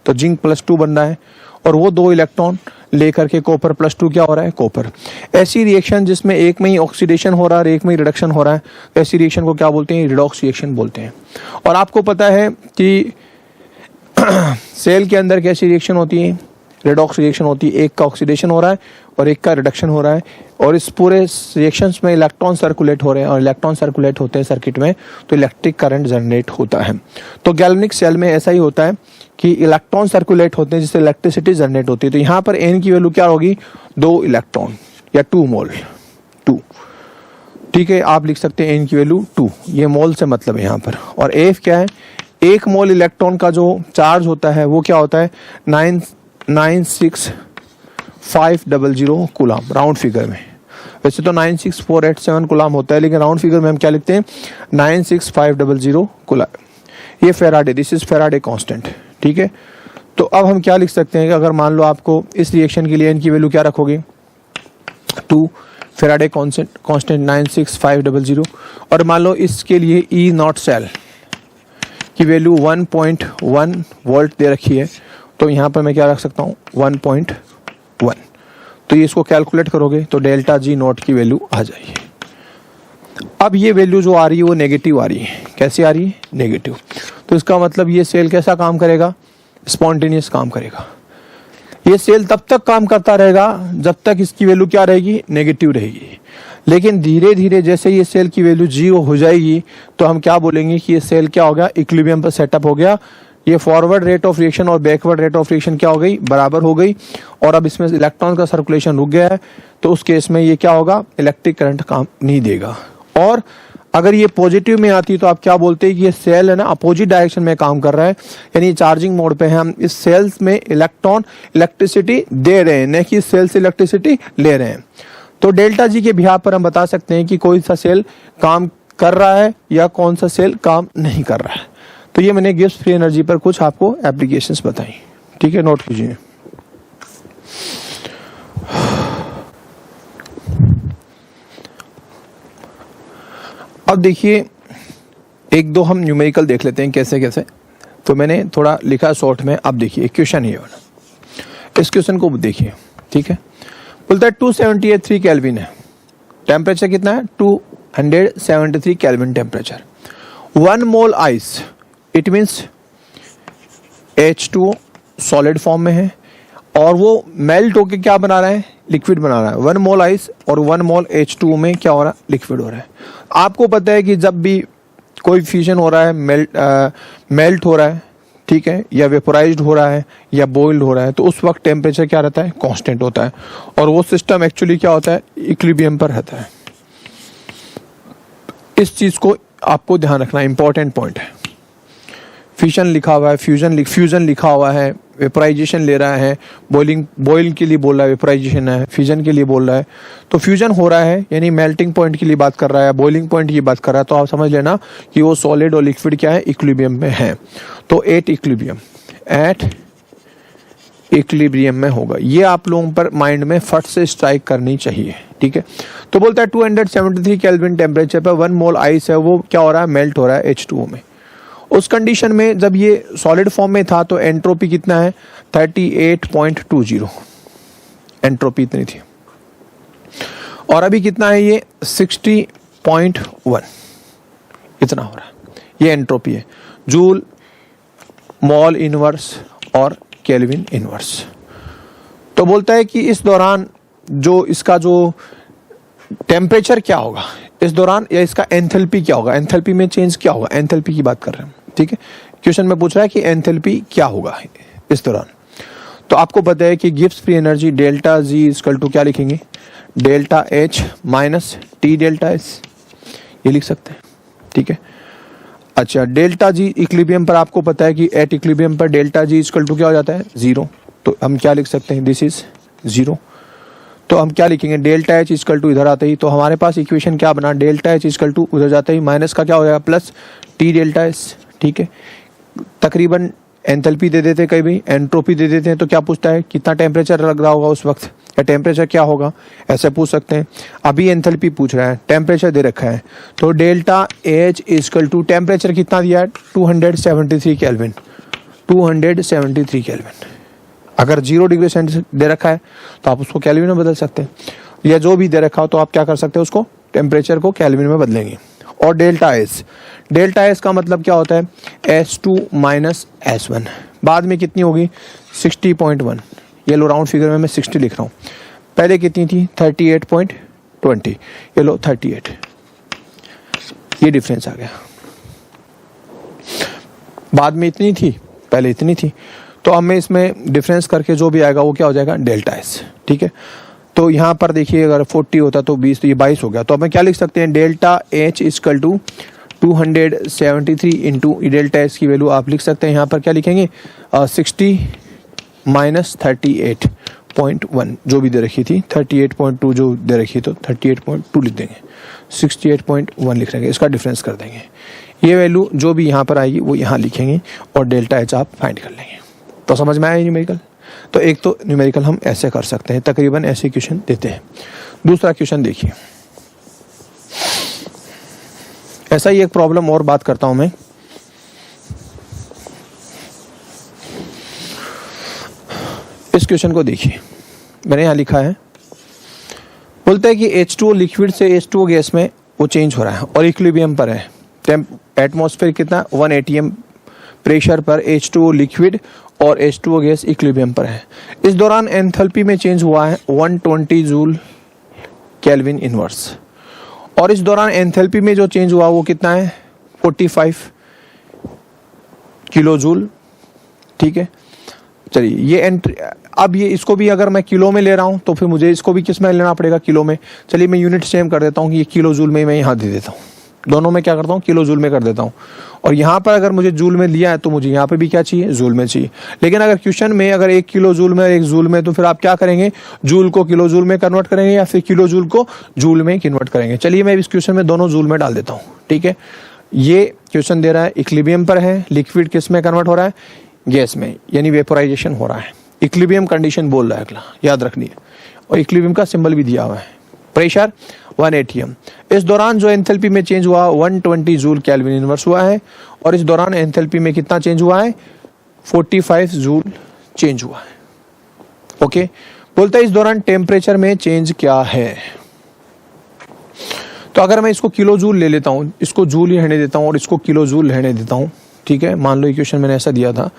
तो जिंक +2 बन रहा है, और वो 2 इलेक्ट्रॉन लेकर के कॉपर +2 क्या हो रहा है, कॉपर। ऐसी रिएक्शन जिसमें एक में ही ऑक्सीडेशन हो रहा है और एक में ही रिडक्शन हो रहा है, ऐसी रिएक्शन को क्या बोलते हैं, रिडॉक्स रिएक्शन बोलते हैं। और आपको पता है कि सेल के अंदर कैसी रिएक्शन होती है, रिडॉक्स रिएक्शन होती है, एक का ऑक्सीडेशन हो रहा है और एक का रिडक्शन हो रहा है, और इस पूरे रिएक्शंस में इलेक्ट्रॉन सर्कुलेट हो रहे हैं, और इलेक्ट्रॉन सर्कुलेट होते हैं सर्किट में तो इलेक्ट्रिक करंट जनरेट होता है। तो गैल्वेनिक सेल में ऐसा ही होता है कि इलेक्ट्रॉन सर्कुलेट होते हैं जिससे इलेक्ट्रिसिटी जनरेट होती है। तो यहाँ पर एन की वैल्यू क्या होगी, 2 इलेक्ट्रॉन या 2 मोल 2। ठीक है, आप लिख सकते हैं एन की वैल्यू 2, ये मोल से मतलब है यहाँ पर। और एफ क्या है, 1 मोल इलेक्ट्रॉन का जो चार्ज होता है वो क्या होता है, 96500 कूलम राउंड फिगर में। वैसे तो 96487 कूलम होता है, लेकिन राउंड फिगर में हम क्या लिखते हैं, 96500 कूलम। ये Faraday, this is Faraday constant. ठीक है, तो अब हम क्या लिख सकते हैं कि अगर मान लो आपको इस रिएक्शन के लिए इनकी वैल्यू क्या रखोगे, 2 फेराडे कांस्टेंट 96500, और मान लो इसके लिए ई नॉट सेल की वैल्यू 1.1 वोल्ट दे रखी है, तो यहाँ पर मैं क्या रख सकता हूँ, 1.1। तो ये इसको कैलकुलेट करोगे तो डेल्टा जी नॉट की वैल्यू आ जाएगी। अब ये वैल्यू जो आ रही है वो नेगेटिव आ रही है। कैसे आ रही है, नेगेटिव। तो इसका मतलब ये सेल कैसा काम करेगा, स्पॉन्टेनियस काम करेगा। ये सेल तब तक काम करता रहेगा जब तक इसकी वैल्यू क्या रहेगी, नेगेटिव रहेगी। लेकिन धीरे धीरे जैसे ये सेल की वैल्यू 0 हो जाएगी तो हम क्या बोलेंगे कि ये सेल क्या हो गया, इक्विलिब्रियम पर सेटअप हो गया, ये फॉरवर्ड रेट ऑफ रिएक्शन और बैकवर्ड रेट ऑफ रिएक्शन क्या हो गई, बराबर हो गई, और अब इसमें इलेक्ट्रॉन का सर्कुलेशन रुक गया है, तो उस केस में ये क्या होगा, इलेक्ट्रिक करंट काम नहीं देगा। और अगर ये पॉजिटिव में आती तो आप क्या बोलते हैं कि ये सेल है ना अपोजिट डायरेक्शन में काम कर रहा है, यानी चार्जिंग मोड पे है, हम इस सेल्स में इलेक्ट्रॉन इलेक्ट्रिसिटी दे रहे हैं, न कि सेल से इलेक्ट्रिसिटी ले रहे हैं। तो डेल्टा जी के बिहाफ पर हम बता सकते हैं कि कोई सा सेल काम कर रहा है या कौन सा सेल काम नहीं कर रहा है। तो ये मैंने गिब्स फ्री एनर्जी पर कुछ आपको एप्लीकेशंस बताई, ठीक है, नोट कीजिए। अब देखिए एक दो हम न्यूमेरिकल देख लेते हैं कैसे कैसे। तो मैंने थोड़ा लिखा शॉर्ट में, अब देखिए क्वेश्चन ये वाला, इस क्वेश्चन को देखिए, ठीक है। बोलता है 273 केल्विन है, टेम्परेचर कितना है 273 kelvin temperature, 1 mole ice, it means H2O solid form में है और वो मेल्ट होके क्या बना रहा है, लिक्विड बना रहा है। 1 मोल आइस और 1 मोल H2O में क्या हो रहा है, लिक्विड हो रहा है। आपको पता है कि जब भी कोई फ्यूजन हो रहा है, मेल्ट हो रहा है, ठीक है, या वेपोराइज्ड हो रहा है या बॉइल्ड हो रहा है, तो उस वक्त टेम्परेचर क्या रहता है, कांस्टेंट होता है, और वो सिस्टम एक्चुअली क्या होता है, इक्विलिब्रियम पर रहता है। इस चीज को आपको ध्यान रखना, इंपॉर्टेंट पॉइंट है। फ्यूजन लिखा हुआ है, फ्यूजन लिखा हुआ है, वेपोराइजेशन ले रहा है, बॉइलिंग के लिए बोल रहा है, वेपोराइजेशन है, फ्यूजन के लिए बोल रहा है। तो फ्यूजन हो रहा है यानी मेल्टिंग पॉइंट के लिए बात कर रहा है, बॉइलिंग पॉइंट की बात कर रहा है, तो आप समझ लेना कि वो सॉलिड और लिक्विड क्या है, इक्विलिब्रियम में है। तो एट इक्विलिब्रियम में होगा। ये आप लोगों पर माइंड में फट से स्ट्राइक करनी चाहिए, ठीक है। तो बोलता है 273 केल्विन टेम्परेचर पर 1 मोल आइस है, वो क्या हो रहा है, मेल्ट हो रहा है H2O में। उस कंडीशन में जब ये सॉलिड फॉर्म में था तो एंट्रोपी कितना है, 38.20 एंट्रोपी इतनी थी, और अभी कितना है ये 60.1 इतना हो रहा है। ये एंट्रोपी है, जूल, मॉल इनवर्स और केल्विन इनवर्स। तो बोलता है कि इस दौरान जो इसका जो टेम्परेचर क्या होगा इस दौरान, या इसका एंथैल्पी क्या होगा, एंथैल्पी में चेंज क्या होगा, एंथैल्पी की बात कर रहे हैं, ठीक है। क्वेश्चन में पूछ रहा है कि एंथैल्पी क्या होगा इस दौरान। तो आपको पता है कि Gibbs free energy delta G equal to क्या लिखेंगे, delta H minus T delta S, ये लिख सकते हैं, ठीक है। अच्छा, डेल्टा जी इक्विलिब्रियम पर आपको पता है कि एट इक्विलिब्रियम पर डेल्टा जी इक्वल टू क्या हो जाता है, 0। तो हम क्या लिख सकते हैं, दिस इज 0। तो हम क्या लिखेंगे, डेल्टा H इक्वल टू इधर आते ही, तो हमारे पास इक्वेशन क्या बना, डेल्टा H इक्वल टू उधर जाते ही माइनस का क्या हो जाएगा, प्लस T डेल्टा S, ठीक है। तकरीबन एंथैल्पी दे देते, कई भी एंट्रोपी दे देते हैं, तो क्या पूछता है कितना टेम्परेचर लग रहा होगा उस वक्त, या टेम्परेचर क्या होगा, ऐसे पूछ सकते हैं। अभी एंथैल्पी पूछ रहा है, टेम्परेचर दे रखा है, तो delta H equal to temperature कितना दिया है, 273 केल्विन, 273 केल्विन। अगर 0 डिग्री सेंटीग्रेड दे रखा है तो आप उसको केल्विन में बदल सकते हैं, या जो भी दे रखा हो तो आप क्या कर सकते हैं, उसको टेम्परेचर को केल्विन में बदलेंगे। और डेल्टा एस का मतलब क्या होता है, S2 माइनस S1, बाद में कितनी होगी 60.1, ये लो राउंड फिगर में मैं 60 लिख रहा हूँ, पहले कितनी थी 38.20, ये लो 38, ये डिफरेंस आ गया, बाद में इतनी थी, पहले इतनी थी, तो अब मैं इसमें डिफरेंस करके जो भी आएगा वो क्या हो जाएगा, डेल्टा एस, ठीक है। तो यहाँ पर देखिए अगर 40 होता तो 20, तो ये 22 हो गया। तो अब मैं क्या लिख सकते हैं, delta H equal to 273 into delta S की वैल्यू आप लिख सकते हैं, यहाँ पर क्या लिखेंगे 60 माइनस 38.1 जो भी दे रखी थी, 38.2 जो दे रखी, तो 38.2 लिख देंगे, 68.1 लिख देंगे, इसका डिफरेंस कर देंगे। ये वैल्यू जो भी यहाँ पर आएगी वो यहाँ लिखेंगे और डेल्टा एच आप फाइंड कर लेंगे। तो समझ में आया न्यूमेरिकल। तो एक तो न्यूमेरिकल हम ऐसे कर सकते हैं, तकरीबन ऐसे क्वेश्चन देते हैं। दूसरा क्वेश्चन देखिए, ऐसा ही एक प्रॉब्लम और बात करता हूं मैं। इस क्वेश्चन को देखिए, मैंने यहां लिखा है, बोलता है कि H2O लिक्विड से H2O गैस में वो चेंज हो रहा है और इक्विलिब्रियम पर है। एटमॉस्फेयर कितना 1 atm प्रेशर पर H2O लिक्विड और H2O गैस इक्विलिब्रियम पर है। इस दौरान एंथैल्पी में चेंज हुआ है 120 जूल केल्विन इनवर्स, और इस दौरान एंथैल्पी में जो चेंज हुआ वो कितना है 45 किलो जूल ठीक है, चलिए ये एंट्री, अब ये इसको भी अगर मैं किलो में ले रहा हूं तो फिर मुझे इसको भी किस में लेना पड़ेगा, किलो में। चलिए मैं यूनिट सेम कर देता हूं कि ये किलो जूल में मैं यहाँ दे देता हूँ, दोनों में क्या करता हूँ, किलो जूल में कर देता हूँ। और यहाँ पर अगर मुझे जूल में लिया है तो मुझे यहाँ पे भी क्या चाहिए, जूल में चाहिए। लेकिन अगर क्वेश्चन में अगर 1 किलो जूल में 1 जूल में, तो फिर आप क्या करेंगे, जूल को किलो जूल में कन्वर्ट करेंगे या फिर किलो जूल को जूल में कन्वर्ट करेंगे। चलिए मैं इस क्वेश्चन में दोनों जूल में डाल देता हूँ, ठीक है। ये क्वेश्चन दे रहा है इक्विलिब्रियम पर है, लिक्विड किस में कन्वर्ट हो रहा है, गैस में, यानी वेपोराइजेशन हो रहा है। इक्विलिब्रियम कंडीशन बोल रहा है अगला, याद रखनी है। और इक्विलिब्रियम का सिंबल भी दिया हुआ है, प्रेशर 1 atm। इस दौरान जो एंथैल्पी में चेंज हुआ 120 जूल केल्विन इनवर्स हुआ है, और इस दौरान एंथैल्पी में कितना चेंज हुआ है, 45 जूल चेंज हुआ है। ओके, बोलता है इस दौरान टेम्परेचर में चेंज क्या है। तो अगर मैं इसको किलो जूल ले लेता हूं, इसको जूल ही रहने देता हूं और इसको किलो जूल रहने देता हूं, ठीक है। मान लो इक्वेशन मैंने ऐसा दिया था,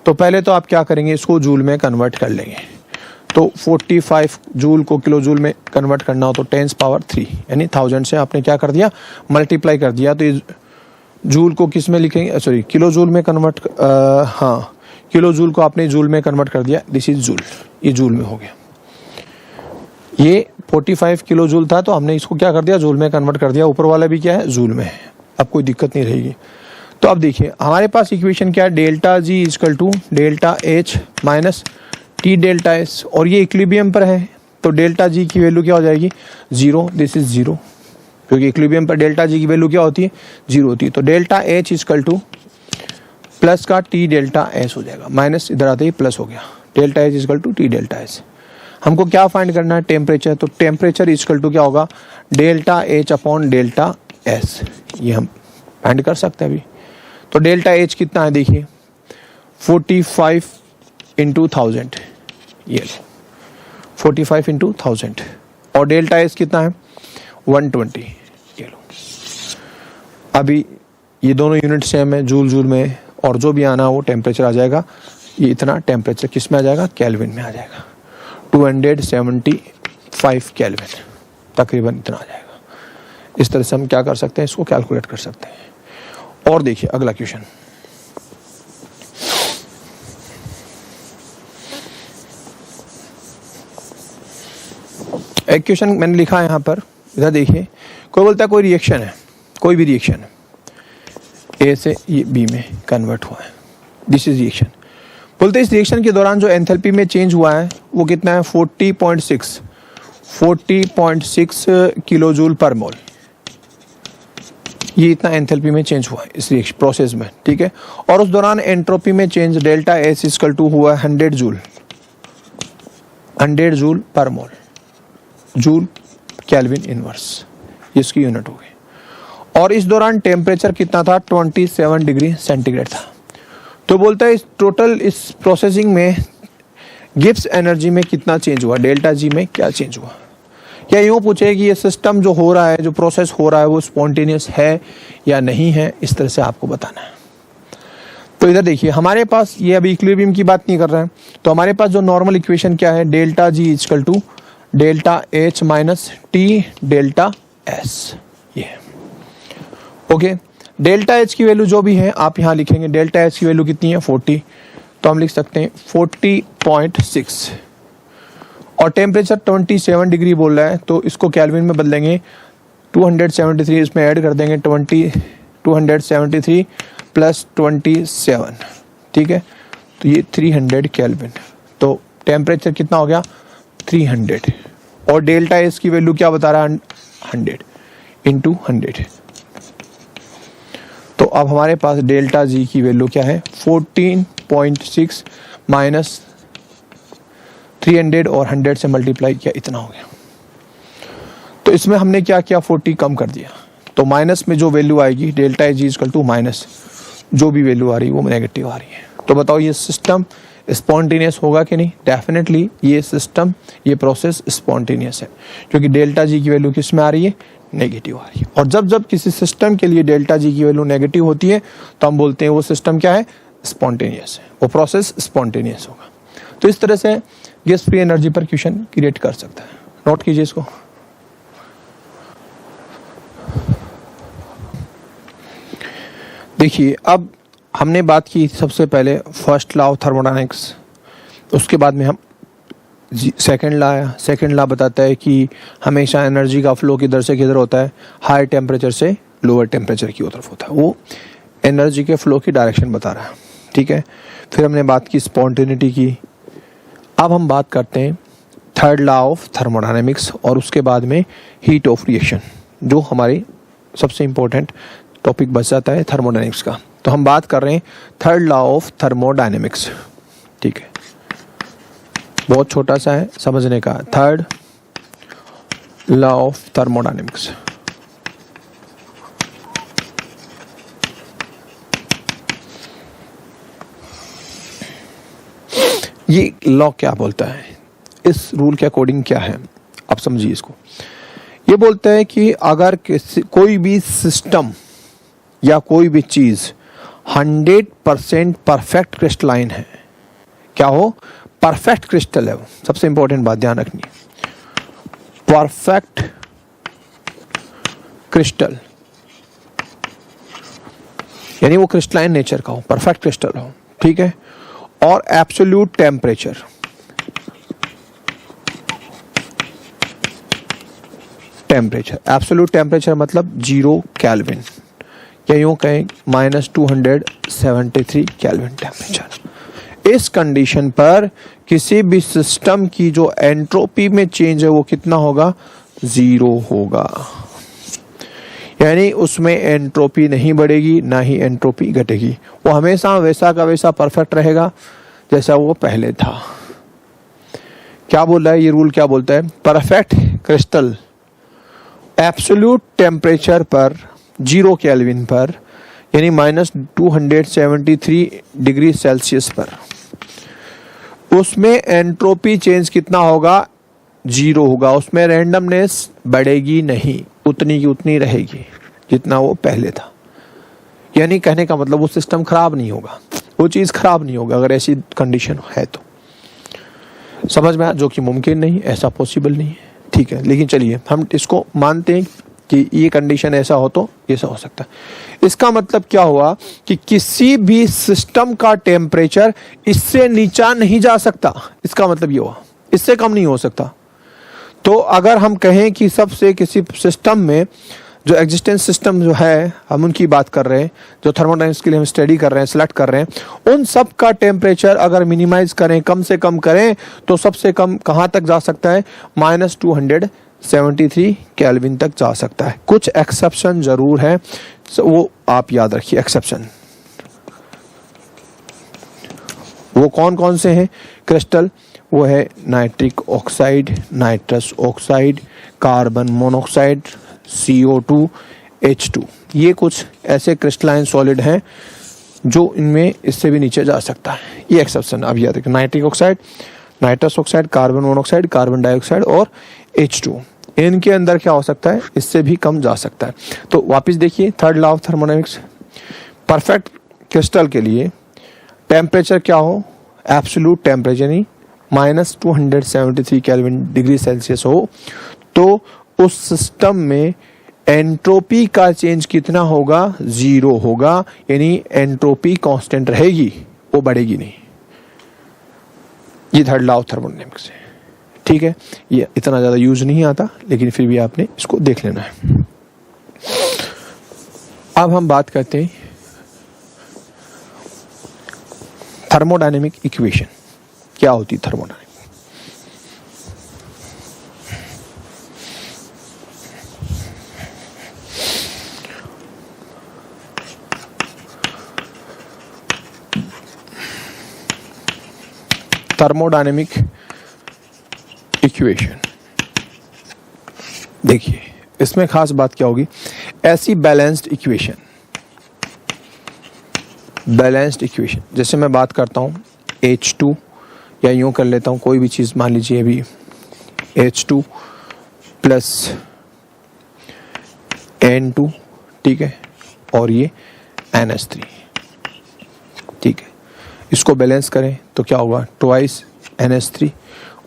तो पहले तो आप क्या करेंगे, इसको जूल में कन्वर्ट कर लेंगे। तो 45 जूल को किलो जूल में कन्वर्ट करना हो तो 10⁻³ यानी 1000 से आपने क्या कर दिया, मल्टीप्लाई कर दिया। तो जूल को किस में लिखेंगे, सॉरी किलो जूल में कन्वर्ट, हाँ किलो जूल को आपने जूल में कन्वर्ट कर दिया, दिस इज जूल, ये जूल में हो गया। ये 45 किलो जूल था तो हमने इसको क्या कर दिया, जूल में कन्वर्ट कर दिया। ऊपर वाला भी क्या है, जूल में है, अब कोई दिक्कत नहीं रहेगी। तो अब देखिए हमारे पास इक्वेशन क्या है, delta G equal to delta H minus T delta S, और ये इक्विलिब्रियम पर है तो डेल्टा जी की वैल्यू क्या हो जाएगी, 0, दिस इज 0, क्योंकि इक्विलिब्रियम पर डेल्टा जी की वैल्यू क्या होती है, 0 होती है। तो delta H equal to plus का टी डेल्टा एस हो जाएगा, माइनस इधर आते ही प्लस हो गया, delta H equal to T delta S. हमको क्या फाइंड करना है, टेम्परेचर। तो टेम्परेचर इक्वल टू क्या होगा, delta H upon delta S, ये हम फाइंड कर सकते हैं अभी। तो डेल्टा एच कितना है, देखिए 45 इंटू 1000, ये 45 इंटू 1000, और डेल्टा एस कितना है 120, ये लो। अभी ये दोनों यूनिट सेम है, जूल जूल में, और जो भी आना वो टेम्परेचर आ जाएगा, ये इतना टेम्परेचर किस में आ जाएगा, केल्विन में आ जाएगा, 275 केल्विन तकरीबन इतना आ जाएगा। इस तरह से हम क्या कर सकते हैं, इसको कैलकुलेट कर सकते हैं। और देखिए अगला क्वेश्चन, एक क्वेश्चन मैंने लिखा है यहाँ पर, इधर देखिए। कोई बोलता है कोई रिएक्शन है, कोई भी रिएक्शन है, ए से ये बी में कन्वर्ट हुआ है, दिस इज रिएक्शन। बोलते हैं इस रिएक्शन के दौरान जो एंथैल्पी में चेंज हुआ है वो कितना है, 40.6 किलो जूल पर मोल, ये इतना एंथैल्पी में चेंज हुआ है इस रिएक्शन प्रोसेस में, ठीक है। और उस दौरान एंट्रोपी में change delta S equal to हुआ 100 joule, 100 joule per mole, joule kelvin inverse, इसकी यूनिट हो गई। और इस दौरान टेम्परेचर कितना था, 27 डिग्री सेंटीग्रेड था। तो बोलता है इस टोटल इस प्रोसेसिंग में गिब्स एनर्जी में कितना चेंज हुआ, डेल्टा जी में क्या चेंज हुआ। या यूं पूछे कि ये सिस्टम जो हो रहा है, जो प्रोसेस हो रहा है, वो स्पॉन्टेनियस है या नहीं है, इस तरह से आपको बताना है। तो इधर देखिए हमारे पास, ये अभी इक्विलिब्रियम की बात नहीं कर रहे हैं, तो हमारे पास जो नॉर्मल इक्वेशन क्या है, delta G equal to delta H minus T delta S, ये ओके। डेल्टा एच की वैल्यू जो भी है आप यहाँ लिखेंगे, डेल्टा एच की वैल्यू कितनी है 40, तो हम लिख सकते हैं 40.6, और टेम्परेचर 27 डिग्री बोल रहा है, तो इसको केल्विन में बदलेंगे, 273 इसमें ऐड कर देंगे, 273 प्लस 27, ठीक है, तो ये 300 केल्विन। तो टेम्परेचर कितना हो गया 300, और डेल्टा एस की वैल्यू क्या बता रहा है 100 इंटू 100। तो अब हमारे पास डेल्टा जी की वैल्यू क्या है 14.6 माइनस 300 और 100 से मल्टीप्लाई किया, इतना हो गया। तो इसमें हमने क्या किया, 40 कम कर दिया, तो माइनस में जो वैल्यू आएगी delta G equal to minus जो भी वैल्यू आ रही है वो नेगेटिव आ रही है। तो बताओ ये सिस्टम स्पॉन्टेनियस होगा कि नहीं, डेफिनेटली ये सिस्टम, ये प्रोसेस स्पॉन्टेनियस है, क्योंकि डेल्टा जी की वैल्यू किस में आ रही है, नेगेटिव आ रही है। और जब जब किसी सिस्टम के लिए डेल्टा जी की वैल्यू नेगेटिव होती है तो हम बोलते हैं वो सिस्टम क्या है, स्पॉन्टेनियस है, वो प्रोसेस स्पॉन्टेनियस होगा। तो इस तरह से गैस फ्री एनर्जी पर क्वेश्चन क्रिएट कर सकता है, नोट कीजिए इसको। देखिए अब हमने बात की सबसे पहले फर्स्ट लॉ ऑफ थर्मोडायनेमिक्स, उसके बाद में हम सेकंड लॉ आया। सेकंड लॉ बताता है कि हमेशा एनर्जी का फ्लो किधर से किधर होता है, हाई टेम्परेचर से लोअर टेम्परेचर की तरफ होता है। वो एनर्जी के फ्लो की डायरेक्शन बता रहा है, ठीक है। फिर हमने बात की स्पॉन्टेनिटी की। अब हम बात करते हैं थर्ड लॉ ऑफ थर्मोडायनेमिक्स और उसके बाद में हीट ऑफ रिएक्शन, जो हमारे सबसे इंपॉर्टेंट टॉपिक बच जाता है थर्मोडायनेमिक्स का। तो हम बात कर रहे हैं थर्ड लॉ ऑफ थर्मोडायनेमिक्स, ठीक है। बहुत छोटा सा है समझने का। थर्ड लॉ ऑफ थर्मोडायनेमिक्स, ये लॉ क्या बोलता है, इस रूल के अकॉर्डिंग क्या है, आप समझिए इसको। ये बोलता है कि अगर कोई भी सिस्टम या कोई भी चीज 100% परफेक्ट क्रिस्टलाइन है, क्या हो, परफेक्ट क्रिस्टल है, सबसे इंपॉर्टेंट बात ध्यान रखनी, परफेक्ट क्रिस्टल, यानी वो क्रिस्टलाइन नेचर का हो, परफेक्ट क्रिस्टल हो, ठीक है। और एब्सोल्यूट टेम्परेचर, एब्सोल्यूट टेम्परेचर मतलब 0 केल्विन, या यूं कहें -273 केल्विन टेम्परेचर। इस कंडीशन पर किसी भी सिस्टम की जो एंट्रोपी में चेंज है वो कितना होगा, 0 होगा, यानी उसमें एंट्रोपी नहीं बढ़ेगी ना ही एंट्रोपी घटेगी, वो हमेशा वैसा का वैसा परफेक्ट रहेगा जैसा वो पहले था। क्या बोल रहा है ये रूल, क्या बोलता है, परफेक्ट क्रिस्टल एब्सोल्यूट टेम्परेचर पर 0 केल्विन पर, यानी -273 डिग्री सेल्सियस पर, उसमें एंट्रोपी चेंज कितना होगा, 0 होगा, उसमें रैंडमनेस बढ़ेगी नहीं, उतनी की उतनी रहेगी जितना वो पहले था। यानी कहने का मतलब वो सिस्टम खराब नहीं होगा, वो चीज खराब नहीं होगा अगर ऐसी कंडीशन है तो। समझ में आया, जो कि मुमकिन नहीं, ऐसा पॉसिबल नहीं है, ठीक है। लेकिन चलिए हम इसको मानते हैं कि ये कंडीशन ऐसा हो तो ऐसा हो सकता है। इसका मतलब क्या हुआ कि किसी भी सिस्टम का टेम्परेचर इससे नीचा नहीं जा सकता, इसका मतलब ये हुआ इससे कम नहीं हो सकता। तो अगर हम कहें कि सबसे किसी सिस्टम में जो एग्जिस्टेंस सिस्टम जो है, हम उनकी बात कर रहे हैं, जो थर्मोडायनेमिक्स के लिए हम स्टडी कर रहे हैं, सिलेक्ट कर रहे हैं, उन सब का टेम्परेचर अगर मिनिमाइज करें, कम से कम करें, तो सबसे कम कहाँ तक जा सकता है, -273 केल्विन तक जा सकता है। कुछ एक्सेप्शन जरूर है, वो आप याद रखिए एक्सेप्शन। वो कौन कौन से हैं क्रिस्टल, वो है nitric oxide, nitrous oxide, carbon monoxide, CO2, H2, ये कुछ ऐसे क्रिस्टलाइन सॉलिड हैं जो इनमें इससे भी नीचे जा सकता है। ये एक्सेप्शन अब याद रखिए, nitric oxide, nitrous oxide, carbon monoxide, carbon dioxide और H2, इनके अंदर क्या हो सकता है, इससे भी कम जा सकता है। तो वापस देखिए third law of thermodynamics, perfect crystal के लिए टेम्परेचर क्या हो, एब्सोल्यूट टेम्परेचर नहीं, -273 केल्विन डिग्री सेल्सियस हो, तो उस सिस्टम में एंट्रोपी का चेंज कितना होगा, 0 होगा, यानी एंट्रोपी कांस्टेंट रहेगी, वो बढ़ेगी नहीं। ये थर्ड लॉ ऑफ थर्मोडायनेमिक्स है, ठीक है। ये इतना ज्यादा यूज नहीं आता, लेकिन फिर भी आपने इसको देख लेना है। अब हम बात करते हैं थर्मोडायनेमिक इक्वेशन, क्या होती थर्मोडायनेमिक। थर्मोडायनेमिक इक्वेशन देखिए, इसमें खास बात क्या होगी, ऐसी बैलेंस्ड इक्वेशन, बैलेंस्ड इक्वेशन, जैसे मैं बात करता हूं H2, या यूं कर लेता हूं कोई भी चीज, मान लीजिए अभी H2 प्लस N2, ठीक है, और ये NH3, ठीक है। इसको बैलेंस करें तो क्या होगा, ट्वाइस NH3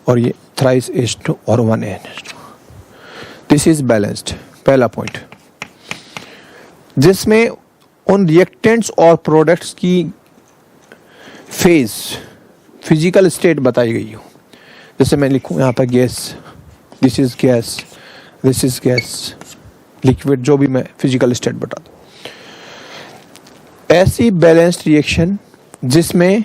और ये थ्राइस H2 और 1 NH2। दिस इज बैलेंस्ड, पहला पॉइंट, जिसमें उन रिएक्टेंट्स और प्रोडक्ट्स की फेज फिजिकल स्टेट बताई गई हो। जैसे मैं लिखूं यहाँ पर gas, this is gas, this is gas, liquid, जो भी मैं फिजिकल स्टेट बता दूं। ऐसी बैलेंस्ड रिएक्शन जिसमें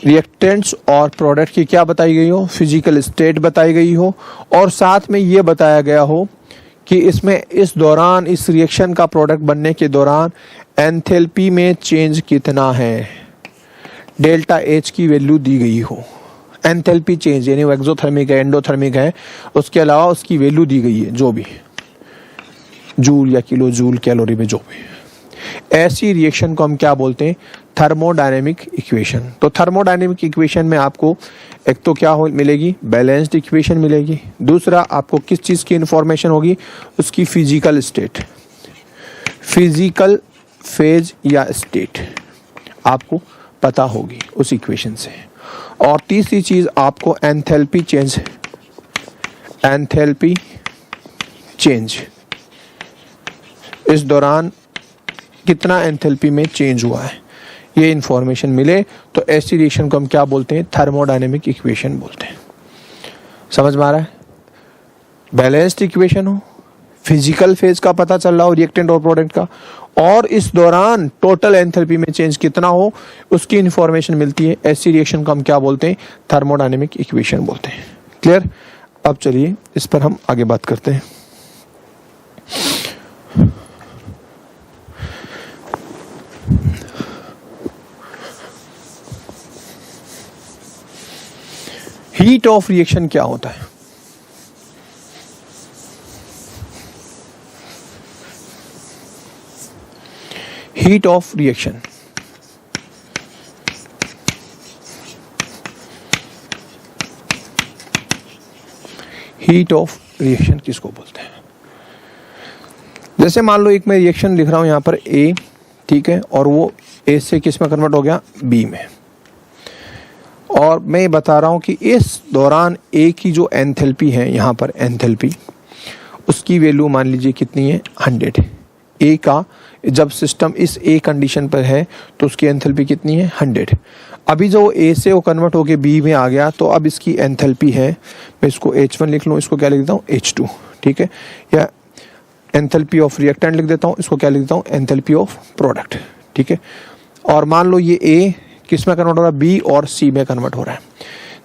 रिएक्टेंट्स और प्रोडक्ट की क्या बताई गई हो, फिजिकल स्टेट बताई गई हो, और साथ में ये बताया गया हो कि इसमें इस दौरान, इस रिएक्शन का प्रोडक्ट बनने के दौरान एंथैल्पी में चेंज कितना है, डेल्टा एच की वैल्यू दी गई हो। एंथैल्पी चेंज यानी वो एक्सोथर्मिक है, एंडोथर्मिक है, उसके अलावा उसकी वैल्यू दी गई है, जो भी जूल या किलो जूल कैलोरी में जो भी। ऐसी रिएक्शन को हम क्या बोलते हैं, थर्मोडायनेमिक इक्वेशन। तो थर्मोडायनेमिक इक्वेशन में आपको एक तो क्या मिलेगी, बैलेंस्ड इक्वेशन मिलेगी। दूसरा आपको किस चीज की इंफॉर्मेशन होगी, उसकी फिजिकल स्टेट, फिजिकल फेज या स्टेट आपको पता होगी उस इक्वेशन से। और तीसरी चीज आपको एंथैल्पी चेंज, एंथैल्पी चेंज, इस दौरान कितना एंथैल्पी में चेंज हुआ है, ये इंफॉर्मेशन मिले तो ऐसी रिएक्शन को हम क्या बोलते हैं, थर्मोडायनेमिक इक्वेशन बोलते हैं। समझ में आ रहा है? बैलेंस्ड इक्वेशन हो, फिजिकल फेज का पता चल रहा हो रिएक्टेंट और प्रोडक्ट का, और इस दौरान टोटल एंथैल्पी में चेंज कितना हो उसकी इंफॉर्मेशन मिलती है, ऐसी रिएक्शन को हम क्या बोलते हैं, थर्मोडायनेमिक इक्वेशन बोलते हैं। क्लियर? अब चलिए इस पर हम आगे बात करते हैं। हीट ऑफ रिएक्शन क्या होता है? Heat of reaction, heat of reaction किसको बोलते हैं? जैसे मान लो एक मैं रिएक्शन लिख रहा हूं यहां पर ए, ठीक है, और वो ए से किस में कन्वर्ट हो गया, बी में, और मैं बता रहा हूं कि इस दौरान ए की जो एंथैल्पी है, यहां पर एंथैल्पी, उसकी वैल्यू मान लीजिए कितनी है, 100। ए का जब सिस्टम इस ए कंडीशन पर है तो उसकी एंथैल्पी कितनी है, 100। अभी जो ए से वो कन्वर्ट होके बी में आ गया तो अब इसकी एंथैल्पी है, मैं इसको H1 लिख लूँ, इसको क्या लिख देता हूँ, H2, ठीक है, या एंथैल्पी ऑफ रिएक्टेंट लिख देता हूँ, इसको क्या लिख देता हूँ, एंथैल्पी ऑफ प्रोडक्ट, ठीक है। और मान लो ये ए किस में कन्वर्ट हो रहा है, बी और सी में कन्वर्ट हो रहा है।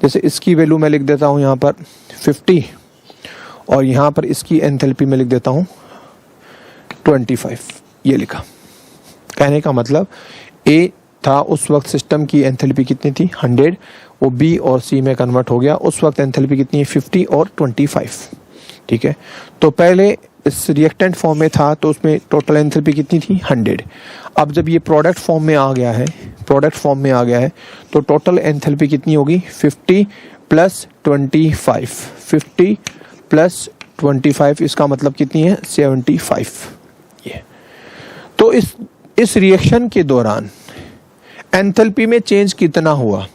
जैसे इसकी वैल्यू मैं लिख देता हूँ यहाँ पर 50 और यहाँ पर इसकी एंथैल्पी में लिख देता हूँ 25, ये लिखा। कहने का मतलब ए था उस वक्त सिस्टम की एंथैल्पी कितनी थी, 100, वो बी और सी में कन्वर्ट हो गया, उस वक्त एंथैल्पी कितनी है, 50 और 25, ठीक है। तो पहले इस रिएक्टेंट फॉर्म में था तो उसमें टोटल एंथैल्पी कितनी थी, 100। अब जब ये प्रोडक्ट फॉर्म में आ गया है, प्रोडक्ट फॉर्म में आ गया है तो टोटल एंथैल्पी कितनी होगी, 50 प्लस 25, 50 प्लस 25, इसका मतलब कितनी है, 75। ये तो इस रिएक्शन के दौरान एंथैल्पी में चेंज कितना हुआ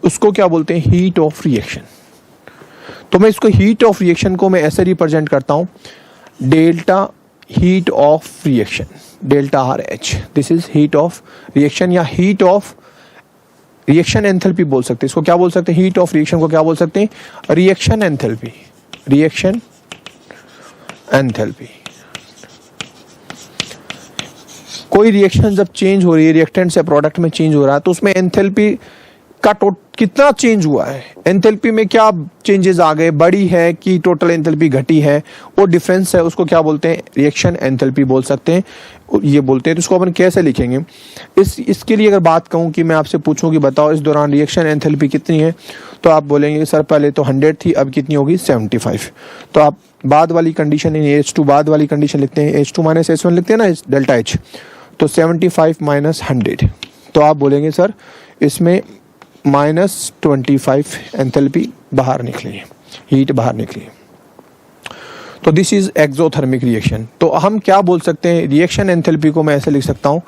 उसको क्या बोलते हैं, हीट ऑफ रिएक्शन। तो मैं इसको हीट ऑफ रिएक्शन को मैं ऐसे रिप्रेजेंट करता हूं, delta heat of reaction, delta R H, this is heat of reaction या हीट ऑफ रिएक्शन एंथैल्पी बोल सकते हैं। इसको क्या बोल सकते हैं, हीट ऑफ रिएक्शन को क्या बोल सकते हैं, रिएक्शन एंथैल्पी, रिएक्शन एंथैल्पी। कोई रिएक्शन जब चेंज हो रही है, रिएक्टेंट से प्रोडक्ट में चेंज हो रहा है, तो उसमें एंथैल्पी का कितना चेंज हुआ है, एंथैल्पी में क्या चेंजेस आ गए, बड़ी है कि टोटल एंथैल्पी घटी है, वो डिफरेंस है, उसको क्या बोलते हैं, रिएक्शन एंथैल्पी बोल सकते हैं, ये बोलते हैं। तो इसको अपन कैसे लिखेंगे, इसके लिए अगर बात कहूं कि मैं आपसे पूछूं कि बताओ इस दौरान रिएक्शन एंथैल्पी कितनी है, तो आप बोलेंगे सर पहले तो 100 थी, अब कितनी होगी, 75। तो आप बाद वाली कंडीशन H2 बाद वाली कंडीशन लिखते हैं, H2 माइनस H1 लिखते हैं ना, डेल्टा H, तो 75 माइनस 100, तो आप बोलेंगे सर इसमें -25 एंथैल्पी बाहर निकली है, हीट बाहर निकली है। तो दिस इज एक्सोथर्मिक रिएक्शन। तो हम क्या बोल सकते हैं, रिएक्शन एंथैल्पी को मैं ऐसे लिख सकता हूं,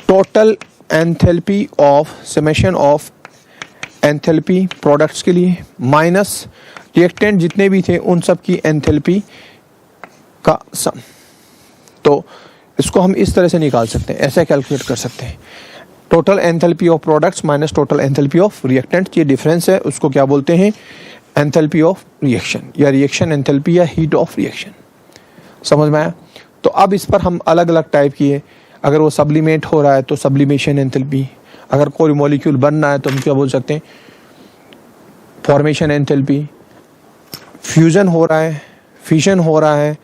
total enthalpy of summation of enthalpy products के लिए माइनस रिएक्टेंट जितने भी थे उन सब की एंथैल्पी का सम। तो इसको हम इस तरह से निकाल सकते हैं, ऐसे कैलकुलेट कर सकते हैं। Total enthalpy of products minus total enthalpy of reactant, ये डिफरेंस है, उसको क्या बोलते हैं, एंथैल्पी ऑफ रिएक्शन या रिएक्शन एंथैल्पी या हीट ऑफ रिएक्शन। समझ में आया? तो अब इस पर हम अलग अलग टाइप की है, अगर वो सब्लिमेट हो रहा है तो सब्लिमेशन एंथैल्पी, अगर कोई मॉलिक्यूल बन रहा है तो हम क्या बोल सकते हैं, फॉर्मेशन एंथैल्पी, फ्यूजन हो रहा है, फिशन हो रहा है,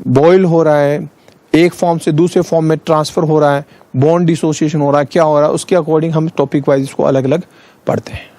बॉयल हो रहा है, एक फॉर्म से दूसरे फॉर्म में ट्रांसफर हो रहा है, बॉन्ड डिसोसिएशन हो रहा है, क्या हो रहा है, उसके अकॉर्डिंग हम टॉपिक वाइज इसको अलग अलग पढ़ते हैं।